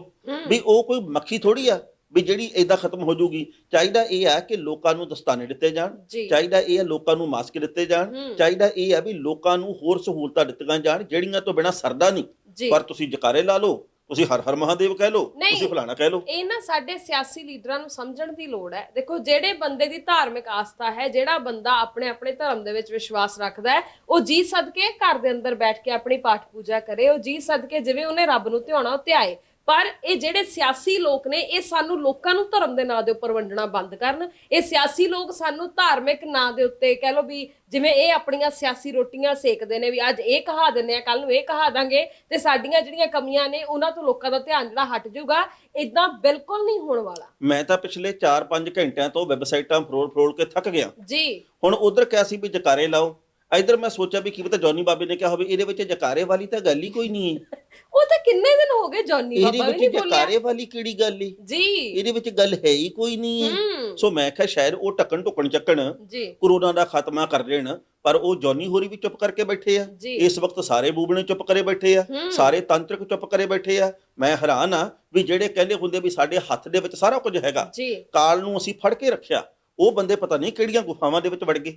ਵੀ ਉਹ ਕੋਈ ਮੱਖੀ ਥੋੜੀ ਆ ਵੀ ਜਿਹੜੀ ਏਦਾਂ ਖਤਮ ਹੋ ਜਾਊਗੀ। ਚਾਹੀਦਾ ਇਹ ਹੈ ਕਿ ਲੋਕਾਂ ਨੂੰ ਦਸਤਾਨੇ ਦਿੱਤੇ ਜਾਣ, ਚਾਹੀਦਾ ਇਹ ਹੈ ਲੋਕਾਂ ਨੂੰ ਮਾਸਕ ਦਿੱਤੇ ਜਾਣ, ਚਾਹੀਦਾ ਇਹ ਹੈ ਵੀ ਲੋਕਾਂ ਨੂੰ ਹੋਰ ਸਹੂਲਤਾਂ ਦਿੱਤੀਆਂ ਜਾਣ ਜਿਹੜੀਆਂ ਤੋਂ ਬਿਨਾਂ ਸਰਦਾ ਨਹੀਂ। ਪਰ ਤੁਸੀਂ ਜਕਾਰੇ ਲਾ ਲਓ, ਤੁਸੀਂ ਹਰ ਹਰ ਮਹਾਦੇਵ ਕਹਿ ਲਓ, ਤੁਸੀਂ ਫਲਾਣਾ ਕਹਿ ਲਓ। ਇਹ ਨਾ ਸਾਡੇ ਸਿਆਸੀ ਲੀਡਰਾਂ ਨੂੰ ਸਮਝਣ ਦੀ ਲੋੜ ਹੈ। ਦੇਖੋ ਜਿਹੜੇ ਬੰਦੇ ਦੀ ਧਾਰਮਿਕ ਆਸਥਾ ਹੈ, ਜਿਹੜਾ ਬੰਦਾ ਆਪਣੇ ਆਪਣੇ ਧਰਮ ਦੇ ਵਿੱਚ ਵਿਸ਼ਵਾਸ ਰੱਖਦਾ ਹੈ, ਉਹ ਜੀ ਸਦਕੇ ਘਰ ਦੇ ਅੰਦਰ ਬੈਠ ਕੇ ਆਪਣੀ ਪਾਠ ਪੂਜਾ ਕਰੇ, ਉਹ ਜੀ ਸਦਕੇ ਜਿਵੇਂ ਉਹਨੇ ਰੱਬ ਨੂੰ ਧਿਆਉਣਾ ਉਹ ਧਿਆਏ। ਪਰ ਇਹ ਜਿਹੜੇ ਸਿਆਸੀ ਲੋਕ ਨੇ, ਇਹ ਸਾਨੂੰ ਲੋਕਾਂ ਨੂੰ ਧਰਮ ਦੇ ਨਾਂ ਦੇ ਉੱਪਰ ਵੰਡਣਾ ਬੰਦ ਕਰਨ। ਇਹ ਸਿਆਸੀ ਲੋਕ ਸਾਨੂੰ ਧਾਰਮਿਕ ਨਾਂ ਦੇ ਉੱਤੇ ਕਹਿ ਲਓ ਵੀ ਜਿਵੇਂ ਇਹ ਆਪਣੀਆਂ ਸਿਆਸੀ ਰੋਟੀਆਂ ਸੇਕਦੇ ਨੇ ਵੀ ਅੱਜ ਇਹ ਕਹਾ ਦਿੰਦੇ ਆ, ਕੱਲ ਨੂੰ ਇਹ ਕਹਾ ਦਾਂਗੇ ਤੇ ਸਾਡੀਆਂ ਜਿਹੜੀਆਂ ਕਮੀਆਂ ਨੇ ਉਹਨਾਂ ਤੋਂ ਲੋਕਾਂ ਦਾ ਧਿਆਨ ਜਿਹੜਾ ਹਟ ਜਾਊਗਾ। ਇਦਾਂ ਬਿਲਕੁਲ ਨਹੀਂ ਹੋਣ ਵਾਲਾ। ਮੈਂ ਤਾਂ ਪਿਛਲੇ 4-5 ਘੰਟਿਆਂ ਤੋਂ ਵੈਬਸਾਈਟਾਂ ਫਰੋਲ ਕੇ ਥੱਕ ਗਿਆ ਜੀ। ਹੁਣ ਉਧਰ ਕਿਹਾ ਸੀ ਵੀ ਜਕਾਰੇ ਲਾਓ, ਇਧਰ ਮੈਂ ਸੋਚਿਆ ਵੀ ਕੀ ਪਤਾ ਜੌਨੀ ਬਾਬੇ ਨੇ ਕਿਹਾ ਹੋਵੇ ਇਹਦੇ ਵਿੱਚ ਜਕਾਰੇ ਵਾਲੀ ਤਾਂ ਗੱਲ ਹੀ ਕੋਈ ਨਹੀਂ ਹੈ। ਉਹ ਤਾਂ ਕਿੰਨੇ ਦਿਨ ਹੋ ਗਏ ਜੌਨੀ ਬਾਬਾ ਵੀ ਨਹੀਂ ਬੋਲਿਆ। ਜਕਾਰੇ ਵਾਲੀ ਕਿਹੜੀ ਗੱਲ ਈ ਜੀ, ਇਹਦੇ ਵਿੱਚ ਗੱਲ ਹੈ ਹੀ ਕੋਈ ਨਹੀਂ। ਸੋ ਮੈਂ ਕਿਹਾ ਸ਼ਾਇਦ ਉਹ ਢੱਕਣ ਢੁੱਕਣ ਚੱਕਣ ਕਰੋਨਾ ਦਾ ਖਾਤਮਾ ਕਰ ਦੇਣ, ਪਰ ਉਹ ਜੌਨੀ ਹੋਰੀ ਵੀ ਚੁੱਪ ਕਰਕੇ ਬੈਠੇ ਆ। ਇਸ ਵਕਤ ਸਾਰੇ ਬੂਬਣੇ ਚੁੱਪ ਕਰੇ ਬੈਠੇ ਆ, ਸਾਰੇ ਤਾਂਤਰਿਕ ਚੁੱਪ ਕਰੇ ਬੈਠੇ ਆ। ਮੈਂ ਹੈਰਾਨ ਆ ਵੀ ਜਿਹੜੇ ਕਹਿੰਦੇ ਹੁੰਦੇ ਵੀ ਸਾਡੇ ਹੱਥ ਦੇ ਵਿੱਚ ਸਾਰਾ ਕੁਝ ਹੈਗਾ, ਕਾਲ ਨੂੰ ਅਸੀਂ ਫੜ ਕੇ ਰੱਖਿਆ, ਉਹ ਬੰਦੇ ਪਤਾ ਨਹੀਂ ਕਿਹੜੀਆਂ ਗੁਫਾਵਾਂ ਦੇ ਵਿੱਚ ਵੜ ਗਏ।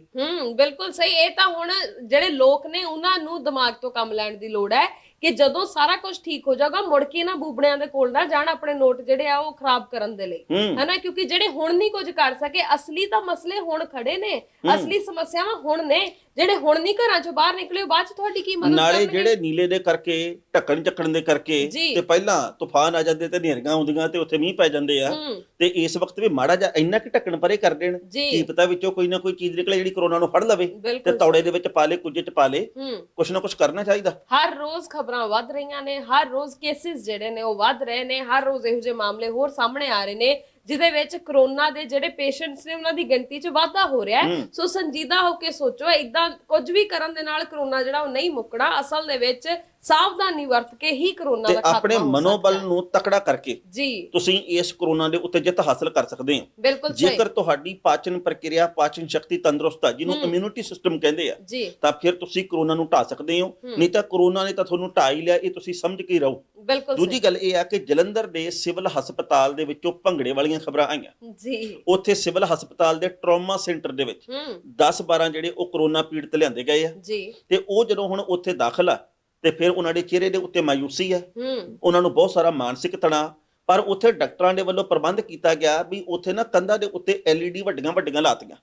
ਬਿਲਕੁਲ ਸਹੀ। ਇਹ ਤਾਂ ਹੁਣ ਜਿਹੜੇ ਲੋਕ ਨੇ ਉਹਨਾਂ ਨੂੰ ਦਿਮਾਗ ਤੋਂ ਕੰਮ ਲੈਣ ਦੀ ਲੋੜ ਹੈ ਕਿ ਜਦੋਂ ਸਾਰਾ ਕੁਝ ਠੀਕ ਹੋ ਜਾਊਗਾ ਮੁੜ ਕੇ ਨਾ ਬੂਬੜਿਆਂ ਦੇ ਕੋਲ ਨਾ ਜਾਣ ਆਪਣੇ ਨੋਟ ਜਿਹੜੇ ਆ ਉਹ ਖਰਾਬ ਕਰਨ ਦੇ ਲਈ, ਹੈਨਾ। ਕਿਉਂਕਿ ਜਿਹੜੇ ਹੁਣ ਨਹੀਂ ਕੁਝ ਕਰ ਸਕੇ, ਅਸਲੀ ਤਾਂ ਮਸਲੇ ਹੁਣ ਖੜੇ ਨੇ, ਅਸਲੀ ਸਮੱਸਿਆਵਾਂ ਹੁਣ ਨੇ। ਜਿਹੜੇ ਹੁਣ ਨਹੀਂ ਘਰਾਂ ਚੋਂ ਬਾਹਰ ਨਿਕਲੇ, ਬਾਅਦ ਚ ਤੁਹਾਡੀ ਕੀ ਮਦਦ ਨਾਲੇ ਜਿਹੜੇ ਨੀਲੇ ਦੇ ਕਰਕੇ, ਢੱਕਣ ਚੱਕਣ ਦੇ ਕਰਕੇ, ਤੇ ਪਹਿਲਾਂ ਤੂਫਾਨ ਆ ਜਾਂਦੇ ਤੇ ਹਨੇਰੀਆਂ ਆਉਂਦੀਆਂ ਤੇ ਉੱਥੇ ਮੀਂਹ ਪੈ ਜਾਂਦੇ ਆ, ਤੇ ਇਸ ਵਕਤ ਵੀ ਮਾੜਾ ਜਿਹਾ ਇੰਨਾ ਕਿ ਢੱਕਣ ਪਰੇ ਕਰ ਦੇਣ, ਕੀ ਪਤਾ ਵਿੱਚੋਂ ਕੋਈ ਨਾ ਕੋਈ ਚੀਜ਼ ਨਿਕਲੇ ਜਿਹੜੀ ਕਰੋਨਾ ਨੂੰ ਫੜ ਲਵੇ ਤੇ ਤੌੜੇ ਦੇ ਵਿੱਚ ਪਾ ਲੇ, ਕੁੱਜੇ ਚ ਪਾ ਲੇ। ਕੁਛ ਨਾ ਕੁਛ ਕਰਨਾ ਚਾਹੀਦਾ। ਹਰ ਰੋਜ਼ ਖਬਰਾਂ ਵੱਧ ਰਹੀਆਂ ਨੇ, ਹਰ ਰੋਜ਼ ਕੇਸਿਸ ਜਿਹੜੇ ਨੇ ਉਹ ਵੱਧ ਰਹੇ ਨੇ, ਹਰ ਰੋਜ਼ ਇਹੋ ਜਿਹੇ ਮਾਮਲੇ ਹੋਰ ਸਾਹਮਣੇ ਆ ਰਹੇ ਨੇ ਜਿਹਦੇ ਵਿੱਚ ਕਰੋਨਾ ਦੇ ਜਿਹੜੇ ਪੇਸ਼ੈਂਟਸ ਨੇ ਉਹਨਾਂ ਦੀ ਗਿਣਤੀ 'ਚ ਵਾਧਾ ਹੋ ਰਿਹਾ ਹੈ। ਸੋ ਸੰਜੀਦਾ ਹੋ ਕੇ ਸੋਚੋ, ਇਦਾਂ ਕੁਝ ਵੀ ਕਰਨ ਦੇ ਨਾਲ ਕਰੋਨਾ ਜਿਹੜਾ ਉਹ ਨਹੀਂ ਮੁੱਕਣਾ। ਅਸਲ ਦੇ ਵਿੱਚ ਸਾਵਧਾਨੀ ਵਰਤ ਕੇ ਹੀ ਕਰੋਨਾ ਦਾ ਖਾਤਮਾ ਹੋ ਸਕਦਾ ਹੈ। ਆਪਣੇ ਮਨੋਬਲ ਨੂੰ ਤਕੜਾ ਕਰਕੇ ਜੀ ਤੁਸੀਂ ਇਸ ਕਰੋਨਾ ਦੇ ਉੱਤੇ ਜਿੱਤ ਹਾਸਲ ਕਰ ਸਕਦੇ ਹੋ। ਬਿਲਕੁਲ ਸਹੀ। ਜੇਕਰ ਤੁਹਾਡੀ ਪਾਚਨ ਪ੍ਰਕਿਰਿਆ, ਪਾਚਨ ਸ਼ਕਤੀ ਤੰਦਰੁਸਤ ਹੈ, ਜਿਹਨੂੰ ਇਮਿਊਨਿਟੀ ਸਿਸਟਮ ਕਹਿੰਦੇ ਆ, ਤਾਂ ਫਿਰ ਤੁਸੀਂ ਕਰੋਨਾ ਨੂੰ ਢਾ ਸਕਦੇ ਹੋ। ਨਹੀਂ ਤਾਂ ਕਰੋਨਾ ਨੇ ਤਾਂ ਤੁਹਾਨੂੰ ਢਾ ਹੀ ਲਿਆ, ਇਹ ਤੁਸੀਂ ਸਮਝ ਕੇ ਰਹੋ। ਬਿਲਕੁਲ। ਦੂਜੀ ਗੱਲ ਇਹ ਆ ਕਿ ਜਲੰਧਰ ਦੇ ਸਿਵਲ ਹਸਪਤਾਲ ਦੇ ਵਿੱਚੋਂ ਭੰਗੜੇ ਵਾਲੀਆਂ ਖਬਰਾਂ ਆਈਆਂ ਜੀ। ਉੱਥੇ ਸਿਵਲ ਹਸਪਤਾਲ ਦੇ ਟਰਾਮਾ ਸੈਂਟਰ ਦੇ ਵਿੱਚ 10-12 ਜਿਹੜੇ ਉਹ ਕਰੋਨਾ ਪੀੜਤ ਲਿਆਂਦੇ ਗਏ ਆ ਜੀ। ਤੇ ਉਹ ਜਦੋਂ ਹੁਣ ਉੱਥੇ ਦਾਖਲ ਆ ਤੇ ਫਿਰ ਉਹਨਾਂ ਦੇ ਚਿਹਰੇ ਦੇ ਉੱਤੇ ਮਾਯੂਸੀ ਆ, ਉਹਨਾਂ ਨੂੰ ਬਹੁਤ ਸਾਰਾ ਮਾਨਸਿਕ ਤਣਾਅ। ਪਰ ਉੱਥੇ ਡਾਕਟਰਾਂ ਦੇ ਵੱਲੋਂ ਪ੍ਰਬੰਧ ਕੀਤਾ ਗਿਆ ਵੀ ਉੱਥੇ ਨਾ ਕੰਧਾਂ ਦੇ ਉੱਤੇ LED ਵੱਡੀਆਂ ਲਾਤੀਆਂ।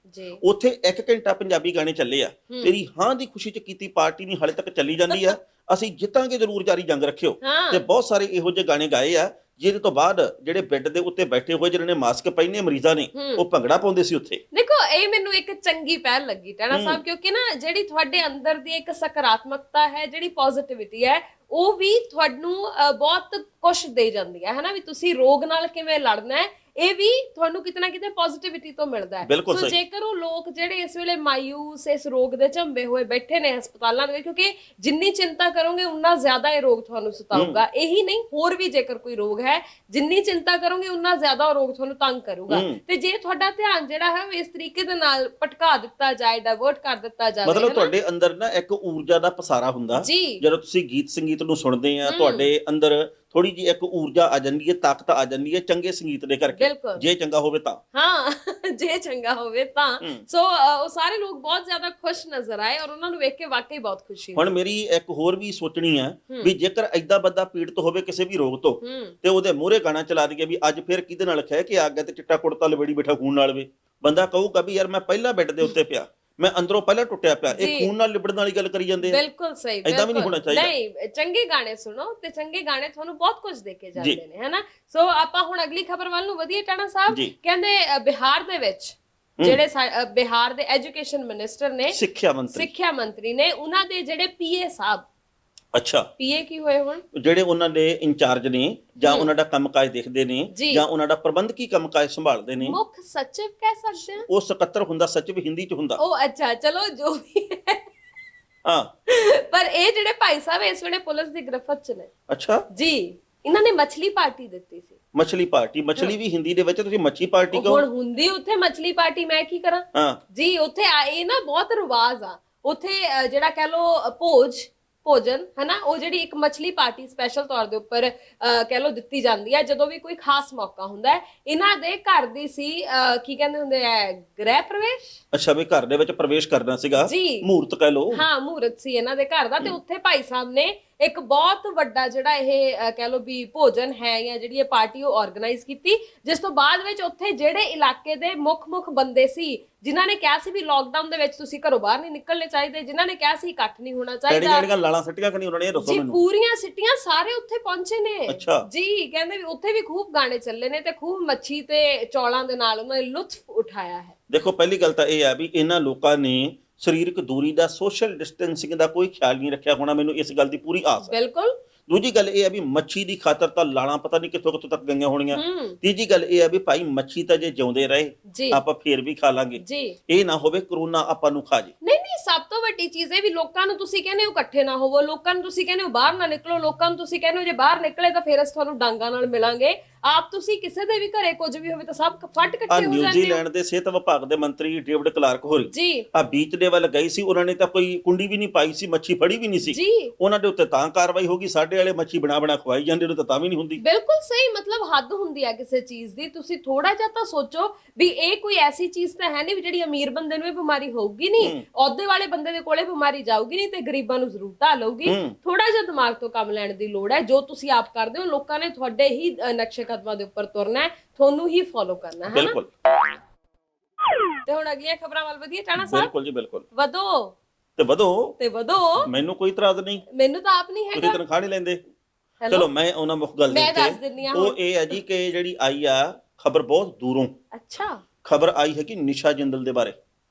ਉੱਥੇ 1 ਘੰਟਾ ਪੰਜਾਬੀ ਗਾਣੇ ਚੱਲੇ ਆ। ਤੇਰੀ ਹਾਂ ਦੀ ਖੁਸ਼ੀ ਚ ਕੀਤੀ ਪਾਰਟੀ ਨਹੀਂ ਹਾਲੇ ਤੱਕ ਚੱਲੀ ਜਾਂਦੀ ਆ, ਅਸੀਂ ਜਿੱਤਾਂਗੇ ਜ਼ਰੂਰ ਜਾਰੀ ਜੰਗ ਰੱਖਿਓ। ਤੇ ਬਹੁਤ ਸਾਰੇ ਇਹੋ ਜਿਹੇ ਗਾਣੇ ਗਾਏ ਆ ਜਿਹਦੇ ਤੋਂ ਬਾਅਦ ਜਿਹੜੇ ਬੈੱਡ ਦੇ ਉੱਤੇ ਬੈਠੇ ਹੋਏ ਜਿਹਨਾਂ ਨੇ ਮਾਸਕ ਪਹਿਨੇ ਮਰੀਜ਼ਾਂ ਨੇ, ਉਹ ਭੰਗੜਾ ਪਾਉਂਦੇ ਸੀ ਉੱਥੇ। ਦੇਖੋ ਇਹ ਮੈਨੂੰ ਇੱਕ ਚੰਗੀ ਪਹਿਲ ਲੱਗੀ ਟਾਣਾ ਸਾਹਿਬ, ਕਿਉਂਕਿ ਨਾ ਜਿਹੜੀ ਤੁਹਾਡੇ ਅੰਦਰ ਦੀ ਇੱਕ ਸਕਾਰਾਤਮਕਤਾ ਹੈ, ਜਿਹੜੀ ਪੋਜ਼ਿਟਿਵਿਟੀ ਹੈ, ਉਹ ਵੀ ਤੁਹਾਨੂੰ ਬਹੁਤ ਕੁਝ ਦੇ ਜਾਂਦੀ ਹੈ, ਹਨਾ। ਵੀ ਤੁਸੀਂ ਰੋਗ ਨਾਲ ਕਿਵੇਂ ਲੜਨਾ ਹੈ, ਇਹ ਵੀ ਤੁਹਾਨੂੰ ਕਿਤੇ ਨਾ ਕਿਤੇ ਪੋਜ਼ਿਟਿਵਿਟੀ ਤੋਂ ਮਿਲਦਾ ਹੈ। ਸੋ ਜੇਕਰ ਉਹ ਲੋਕ ਜਿਹੜੇ ਇਸ ਵੇਲੇ ਮਾਯੂਸ, ਇਸ ਰੋਗ ਦੇ ਝੰਬੇ ਹੋਏ ਬੈਠੇ ਨੇ ਹਸਪਤਾਲਾਂ ਦੇ ਵਿੱਚ, ਕਿਉਂਕਿ ਜਿੰਨੀ ਚਿੰਤਾ ਕਰੋਗੇ ਉਨਾ ਜ਼ਿਆਦਾ ਇਹ ਰੋਗ ਤੁਹਾਨੂੰ ਸਤਾਊਗਾ। ਇਹੀ ਨਹੀਂ, ਹੋਰ ਵੀ ਜੇਕਰ ਕੋਈ ਰੋਗ ਹੈ, ਜਿੰਨੀ ਚਿੰਤਾ ਕਰੋਗੇ ਉਨਾ ਜ਼ਿਆਦਾ ਉਹ ਰੋਗ ਤੁਹਾਨੂੰ ਤੰਗ ਕਰੂਗਾ। ਤੇ ਜੇ ਤੁਹਾਡਾ ਧਿਆਨ ਜਿਹੜਾ ਹੈ ਉਹ ਇਸ ਤਰੀਕੇ ਦੇ ਨਾਲ ਭਟਕਾ ਦਿੱਤਾ ਜਾਏ, ਡਾਇਵਰਟ ਕਰ ਦਿੱਤਾ ਜਾਵੇ, ਮਤਲਬ ਤੁਹਾਡੇ ਅੰਦਰ ਨਾ ਇੱਕ ਊਰਜਾ ਦਾ ਪਸਾਰਾ ਹੁੰਦਾ। ਜਦੋਂ ਤੁਸੀਂ ਗੀਤ ਸੰਗੀਤ ਨੂੰ ਸੁਣਦੇ ਆ, ਤੁਹਾਡੇ ਅੰਦਰ ਥੋੜੀ ਜਿਹੀ ਇੱਕ ਊਰਜਾ ਆ ਜਾਂਦੀ ਹੈ, ਤਾਕਤ ਆ ਜਾਂਦੀ ਹੈ ਚੰਗੇ ਸੰਗੀਤ ਦੇ ਕਰਕੇ, ਬਿਲਕੁਲ। ਜੇ ਚੰਗਾ ਹੋਵੇ ਤਾਂ। ਹਾਂ ਜੇ ਚੰਗਾ ਹੋਵੇ ਤਾਂ। ਸੋ ਉਹ ਸਾਰੇ ਲੋਕ ਬਹੁਤ ਜ਼ਿਆਦਾ ਖੁਸ਼ ਨਜ਼ਰ ਆਏ ਔਰ ਉਹਨਾਂ ਨੂੰ ਵੇਖ ਕੇ ਵਾਕਈ ਬਹੁਤ ਖੁਸ਼ੀ ਹੋਈ। ਹੁਣ ਮੇਰੀ ਇੱਕ ਹੋਰ ਵੀ ਸੋਚਣੀ ਆ ਵੀ ਜੇਕਰ ਏਦਾਂ ਬੰਦਾ ਪੀੜਤ ਹੋਵੇ ਕਿਸੇ ਵੀ ਰੋਗ ਤੋਂ ਤੇ ਉਹਦੇ ਮੂਹਰੇ ਗਾਣਾ ਚਲਾ ਦਈਏ ਵੀ ਅੱਜ ਫਿਰ ਕਿਹਦੇ ਨਾਲ ਖਹਿ ਕੇ ਆ ਗਿਆ ਤੇ ਚਿੱਟਾ ਕੁੜਤਾ ਲਵੇੜੀ ਬੈਠਾ ਖੂਨ ਨਾਲ ਵੇ, ਬੰਦਾ ਕਹੂਗਾ ਵੀ ਯਾਰ ਮੈਂ ਪਹਿਲਾਂ ਬੈੱਡ ਦੇ ਉੱਤੇ ਪਿਆ, ਮੈਂ ਅੰਦਰੋਂ ਪਹਿਲਾਂ ਟੁੱਟਿਆ ਪਿਆ, ਇਹ ਖੂਨ ਨਾਲ ਲਿਬੜਨ ਵਾਲੀ ਗੱਲ ਕਰੀ ਜਾਂਦੇ ਆ। ਬਿਲਕੁਲ ਸਹੀ, ਏਦਾਂ ਵੀ ਨਹੀਂ ਹੋਣਾ ਚਾਹੀਦਾ। ਨਹੀਂ, ਚੰਗੇ ਗਾਣੇ ਸੁਣੋ ਤੇ ਚੰਗੇ ਗਾਣੇ ਤੁਹਾਨੂੰ ਬਹੁਤ ਕੁਝ ਦੇ ਕੇ ਜਾਂਦੇ ਨੇ, ਹੈਨਾ। ਸੋ ਆਪਾਂ ਹੁਣ ਅਗਲੀ ਖਬਰ ਵੱਲ ਨੂੰ ਵਧੀਏ। ਟਾਣਾ ਸਾਹਿਬ ਕਹਿੰਦੇ ਬਿਹਾਰ ਦੇ ਵਿੱਚ ਜਿਹੜੇ ਬਿਹਾਰ ਦੇ ਐਜੂਕੇਸ਼ਨ ਮਿਨਿਸਟਰ ਨੇ, ਸਿੱਖਿਆ ਮੰਤਰੀ ਨੇ, ਉਹਨਾਂ ਦੇ ਜਿਹੜੇ ਪੀਏ ਸਾਹਿਬ, ਅੱਛਾ ਪੀਏ ਕੀ ਹੋਏ ਹੁਣ, ਜਿਹੜੇ ਉਹਨਾਂ ਦੇ ਇੰਚਾਰਜ ਨੇ ਜਾਂ ਉਹਨਾਂ ਦਾ ਕੰਮਕਾਜ ਦੇਖਦੇ ਨੇ ਜਾਂ ਉਹਨਾਂ ਦਾ ਪ੍ਰਬੰਧਕੀ ਕੰਮਕਾਜ ਸੰਭਾਲਦੇ ਨੇ, ਮੁੱਖ ਸਚਿਵ ਕਹਿ ਸਕਦੇ ਹਾਂ, ਉਹ ਸਕੱਤਰ ਹੁੰਦਾ, ਸਚਿਵ ਹਿੰਦੀ ਚ ਹੁੰਦਾ। ਉਹ ਅੱਛਾ ਚਲੋ ਜੋ ਵੀ ਹੈ। ਹਾਂ ਪਰ ਇਹ ਜਿਹੜੇ ਭਾਈ ਸਾਹਿਬ ਇਸ ਵੇਲੇ ਪੁਲਿਸ ਦੀ ਗ੍ਰਿਫਤ ਚ ਨੇ। ਅੱਛਾ ਜੀ। ਇਹਨਾਂ ਨੇ ਮਛਲੀ ਪਾਰਟੀ ਦਿੱਤੀ ਸੀ। ਮਛਲੀ ਪਾਰਟੀ, ਮਛਲੀ ਵੀ ਹਿੰਦੀ ਦੇ ਵਿੱਚ, ਤੁਸੀਂ ਮੱਛੀ ਪਾਰਟੀ ਕਹੋ। ਹੁਣ ਹੁੰਦੀ ਉੱਥੇ ਮਛਲੀ ਪਾਰਟੀ, ਮੈਂ ਕੀ ਕਰਾਂ। ਹਾਂ ਜੀ ਉੱਥੇ ਇਹ ਨਾ ਬਹੁਤ ਰਿਵਾਜ ਆ ਉੱਥੇ, ਜਿਹੜਾ ਕਹਿ ਲੋ ਭੋਜਨ ਹਨਾ, ਉਹ ਜਿਹੜੀ ਇੱਕ ਮਛਲੀ ਪਾਰਟੀ ਸਪੈਸ਼ਲ ਤੌਰ ਦੇ ਉੱਪਰ ਕਹਿ ਲੋ ਦਿੱਤੀ ਜਾਂਦੀ ਹੈ ਜਦੋਂ ਵੀ ਕੋਈ ਖਾਸ ਮੌਕਾ ਹੁੰਦਾ ਹੈ। ਇਹਨਾਂ ਦੇ ਘਰ ਦੀ ਸੀ ਕੀ ਕਹਿੰਦੇ ਹੁੰਦੇ ਆ, ਗ੍ਰਹਿ ਪ੍ਰਵੇਸ਼। ਅੱਛਾ, ਵੀ ਘਰ ਦੇ ਵਿੱਚ ਪ੍ਰਵੇਸ਼ ਕਰਨਾ ਸੀਗਾ, ਮਹੂਰਤ ਕਹਿ ਲੋ। ਹਾਂ ਮਹੂਰਤ ਸੀ ਇਹਨਾਂ ਦੇ ਘਰ ਦਾ, ਤੇ ਉੱਥੇ ਭਾਈ ਸਾਹਿਬ ਨੇ ਇੱਕ ਬਹੁਤ ਵੱਡਾ ਜਿਹੜਾ ਇਹ ਕਹਿ ਲੋ ਵੀ ਭੋਜਨ ਹੈ ਜਾਂ ਜਿਹੜੀ ਇਹ ਪਾਰਟੀ ਉਹ ਆਰਗੇਨਾਈਜ਼ ਕੀਤੀ, ਜਿਸ ਤੋਂ ਬਾਅਦ ਵਿੱਚ ਉੱਥੇ ਜਿਹੜੇ ਇਲਾਕੇ ਦੇ ਮੁੱਖ ਬੰਦੇ ਸੀ ਜਿਨ੍ਹਾਂ ਨੇ ਕਿਹਾ ਸੀ ਵੀ ਲਾਕਡਾਊਨ ਦੇ ਵਿੱਚ ਤੁਸੀਂ ਘਰੋਂ ਬਾਹਰ ਨਹੀਂ ਨਿਕਲਣੇ ਚਾਹੀਦੇ, ਜਿਨ੍ਹਾਂ ਨੇ ਕਿਹਾ ਸੀ ਇਕੱਠ ਨਹੀਂ ਹੋਣਾ ਚਾਹੀਦਾ, ਜਿਹੜੀਆਂ ਲਾਲਾਂ ਸਿੱਟੀਆਂ ਕਿ ਨਹੀਂ ਉਹਨਾਂ ਨੇ, ਦੱਸੋ ਮੈਨੂੰ। ਜੀ ਪੂਰੀਆਂ ਸਿੱਟੀਆਂ, ਸਾਰੇ ਉੱਥੇ ਪਹੁੰਚੇ ਨੇ ਜੀ। ਕਹਿੰਦੇ ਵੀ ਉੱਥੇ ਵੀ ਖੂਬ ਗਾਣੇ ਚੱਲੇ ਨੇ ਤੇ ਖੂਬ ਮੱਛੀ ਤੇ ਚੌਲਾਂ ਦੇ ਨਾਲ ਉਹਨਾਂ ਨੇ ਲੁਤਫ ਉਠਾਇਆ ਹੈ। ਦੇਖੋ ਪਹਿਲੀ ਗੱਲ ਤਾਂ ਇਹ ਆ ਵੀ ਇਹਨਾਂ ਲੋਕਾਂ ਨੇ ਸਰੀਰਕ ਦੂਰੀ ਦਾ, ਸੋਸ਼ਲ ਡਿਸਟੈਂਸਿੰਗ ਦਾ ਕੋਈ ਖਿਆਲ ਨਹੀਂ ਰੱਖਿਆ ਹੋਣਾ, ਮੈਨੂੰ ਇਸ ਗੱਲ ਦੀ ਪੂਰੀ ਆਸ ਹੈ। ਬਿਲਕੁਲ। ਦੂਜੀ ਗੱਲ ਇਹ ਹੈ ਵੀ ਮੱਛੀ ਦੀ ਖਾਤਰ ਤਾਂ ਲਾਲਾਂ ਪਤਾ ਨਹੀਂ ਕਿੱਥੋਂ ਤੱਕ ਗਈਆਂ ਹੋਣੀਆਂ। ਤੀਜੀ ਗੱਲ ਇਹ ਹੈ ਵੀ ਭਾਈ ਮੱਛੀ ਤਾਂ ਜੇ ਜਿਉਂਦੇ ਰਹੇ ਆਪਾਂ ਫੇਰ ਵੀ ਖਾ ਲਾਂਗੇ, ਇਹ ਨਾ ਹੋਵੇ ਕਰੋਨਾ ਆਪਾਂ ਨੂੰ ਖਾ ਜੇ। ਨਹੀਂ, ਸਭ ਤੋਂ ਵੱਡੀ ਚੀਜ਼ ਇਹ ਵੀ ਲੋਕਾਂ ਨੂੰ ਤੁਸੀਂ ਕਹਿੰਦੇ ਹੋ ਇਕੱਠੇ ਨਾ ਹੋਵੋ, ਲੋਕਾਂ ਨੂੰ ਤੁਸੀਂ ਕਹਿੰਦੇ ਹੋ ਬਾਹਰ ਨਾ ਨਿਕਲੋ, ਲੋਕਾਂ ਨੂੰ ਤੁਸੀਂ ਕਹਿੰਦੇ ਹੋ ਜੇ ਬਾਹਰ ਨਿਕਲੇ ਤਾਂ ਫੇਰ ਅਸੀਂ ਤੁਹਾਨੂੰ ਡਾਂਗਾ ਨਾਲ ਮਿਲਾਂਗੇ। ਆਪ ਤੁਸੀਂ ਕਿਸੇ ਦੇ ਵੀ ਘਰੇ ਕੁਝ ਵੀ ਹੋਵੇ ਤਾਂ ਸਭ ਫਟ ਇਕੱਠੇ ਹੋ ਜਾਂਦੇ ਹੋ। ਨਿਊਜ਼ੀਲੈਂਡ ਦੇ ਸਿਹਤ ਵਿਭਾਗ ਦੇ ਮੰਤਰੀ ਡੇਵਿਡ ਕਲਾਰਕ ਹੋਰੀ ਜੀ ਬੀਚ ਦੇ ਵੱਲ ਗਈ ਸੀ, ਉਹਨਾਂ ਨੇ ਤਾਂ ਕੋਈ ਕੁੰਡੀ ਵੀ ਨਹੀਂ ਪਾਈ ਸੀ, ਮੱਛੀ ਫੜੀ ਵੀ ਨਹੀਂ ਸੀ, ਉਹਨਾਂ ਦੇ ਉੱਤੇ ਤਾਂ ਕਾਰਵਾਈ ਹੋ ਗਈ। ਸਾਡੇ ਵਾਲੇ ਮੱਛੀ ਬਣਾ ਖਵਾਈ ਜਾਂਦੇ ਉਹਨੂੰ ਤਾਂ ਵੀ ਨਹੀਂ ਹੁੰਦੀ। ਬਿਲਕੁਲ ਸਹੀ, ਮਤਲਬ ਹੱਦ ਹੁੰਦੀ ਆ ਕਿਸੇ ਚੀਜ਼ ਦੀ। ਤੁਸੀਂ ਥੋੜਾ ਜਿਹਾ ਤਾਂ ਸੋਚੋ ਵੀ ਇਹ ਕੋਈ ਐਸੀ ਚੀਜ਼ ਤਾਂ ਹੈ ਨਹੀਂ ਵੀ ਜਿਹੜੀ ਅਮੀਰ ਬੰਦੇ ਨੂੰ ਇਹ ਬਿਮਾਰੀ ਹੋਊਗੀ ਨਹੀਂ, ਅਹੁਦੇ ਵਾਲੇ ਬੰਦੇ ਦੇ ਕੋਲੇ ਬਿਮਾਰੀ ਜਾਊਗੀ ਨਹੀਂ ਤੇ ਗਰੀਬਾਂ ਨੂੰ ਜ਼ਰੂਰ ਢਾਹ ਲਊਗੀ। ਥੋੜਾ ਜਿਹਾ ਦਿਮਾਗ ਤੋਂ ਕੰਮ ਲੈਣ ਦੀ ਲੋੜ ਹੈ। ਜੋ ਤੁਸੀਂ ਆਪ ਕਰਦੇ ਹੋ, ਲੋਕਾਂ ਨੇ ਤੁਹਾਡੇ ਹੀ ਨਕਸ਼ੇ ਕਦਮਾਂ ਦੇ ਉੱਪਰ ਤੁਰਨਾ ਹੈ, ਤੁਹਾਨੂੰ ਹੀ ਫੋਲੋ ਕਰਨਾ ਹੈ। ਬਿਲਕੁਲ। ਤੇ ਹੁਣ ਅਗਲੀਆਂ ਖਬਰਾਂ ਵੱਲ ਵਧੀਏ ਟਾਣਾ ਸਾਹਿਬ। ਬਿਲਕੁਲ ਜੀ, ਬਿਲਕੁਲ। ਵਧੋ ਮੈਨੂੰ ਕੋਈ ਇਤਰਾਜ਼ ਨਹੀਂ, ਮੈਨੂੰ ਤਾਂ ਆਪ ਨਹੀਂ ਹੈਗਾ, ਤੁਸੀਂ ਤਨਖਾਹ ਨਹੀਂ ਲੈਂਦੇ। ਚਲੋ ਮੈਂ ਉਹਨਾਂ ਮੁੱਖ ਗੱਲ ਦੇ ਉੱਤੇ, ਉਹ ਇਹ ਹੈ ਜੀ ਕਿ ਜਿਹੜੀ ਆਈ ਆ ਖਬਰ ਬਹੁਤ ਦੂਰੋਂ। ਅੱਛਾ, ਖਬਰ ਆਈ ਹੈ ਕਿ ਨਿਸ਼ਾ ਜਿੰਦਲ ਦੇ ਬਾਰੇ।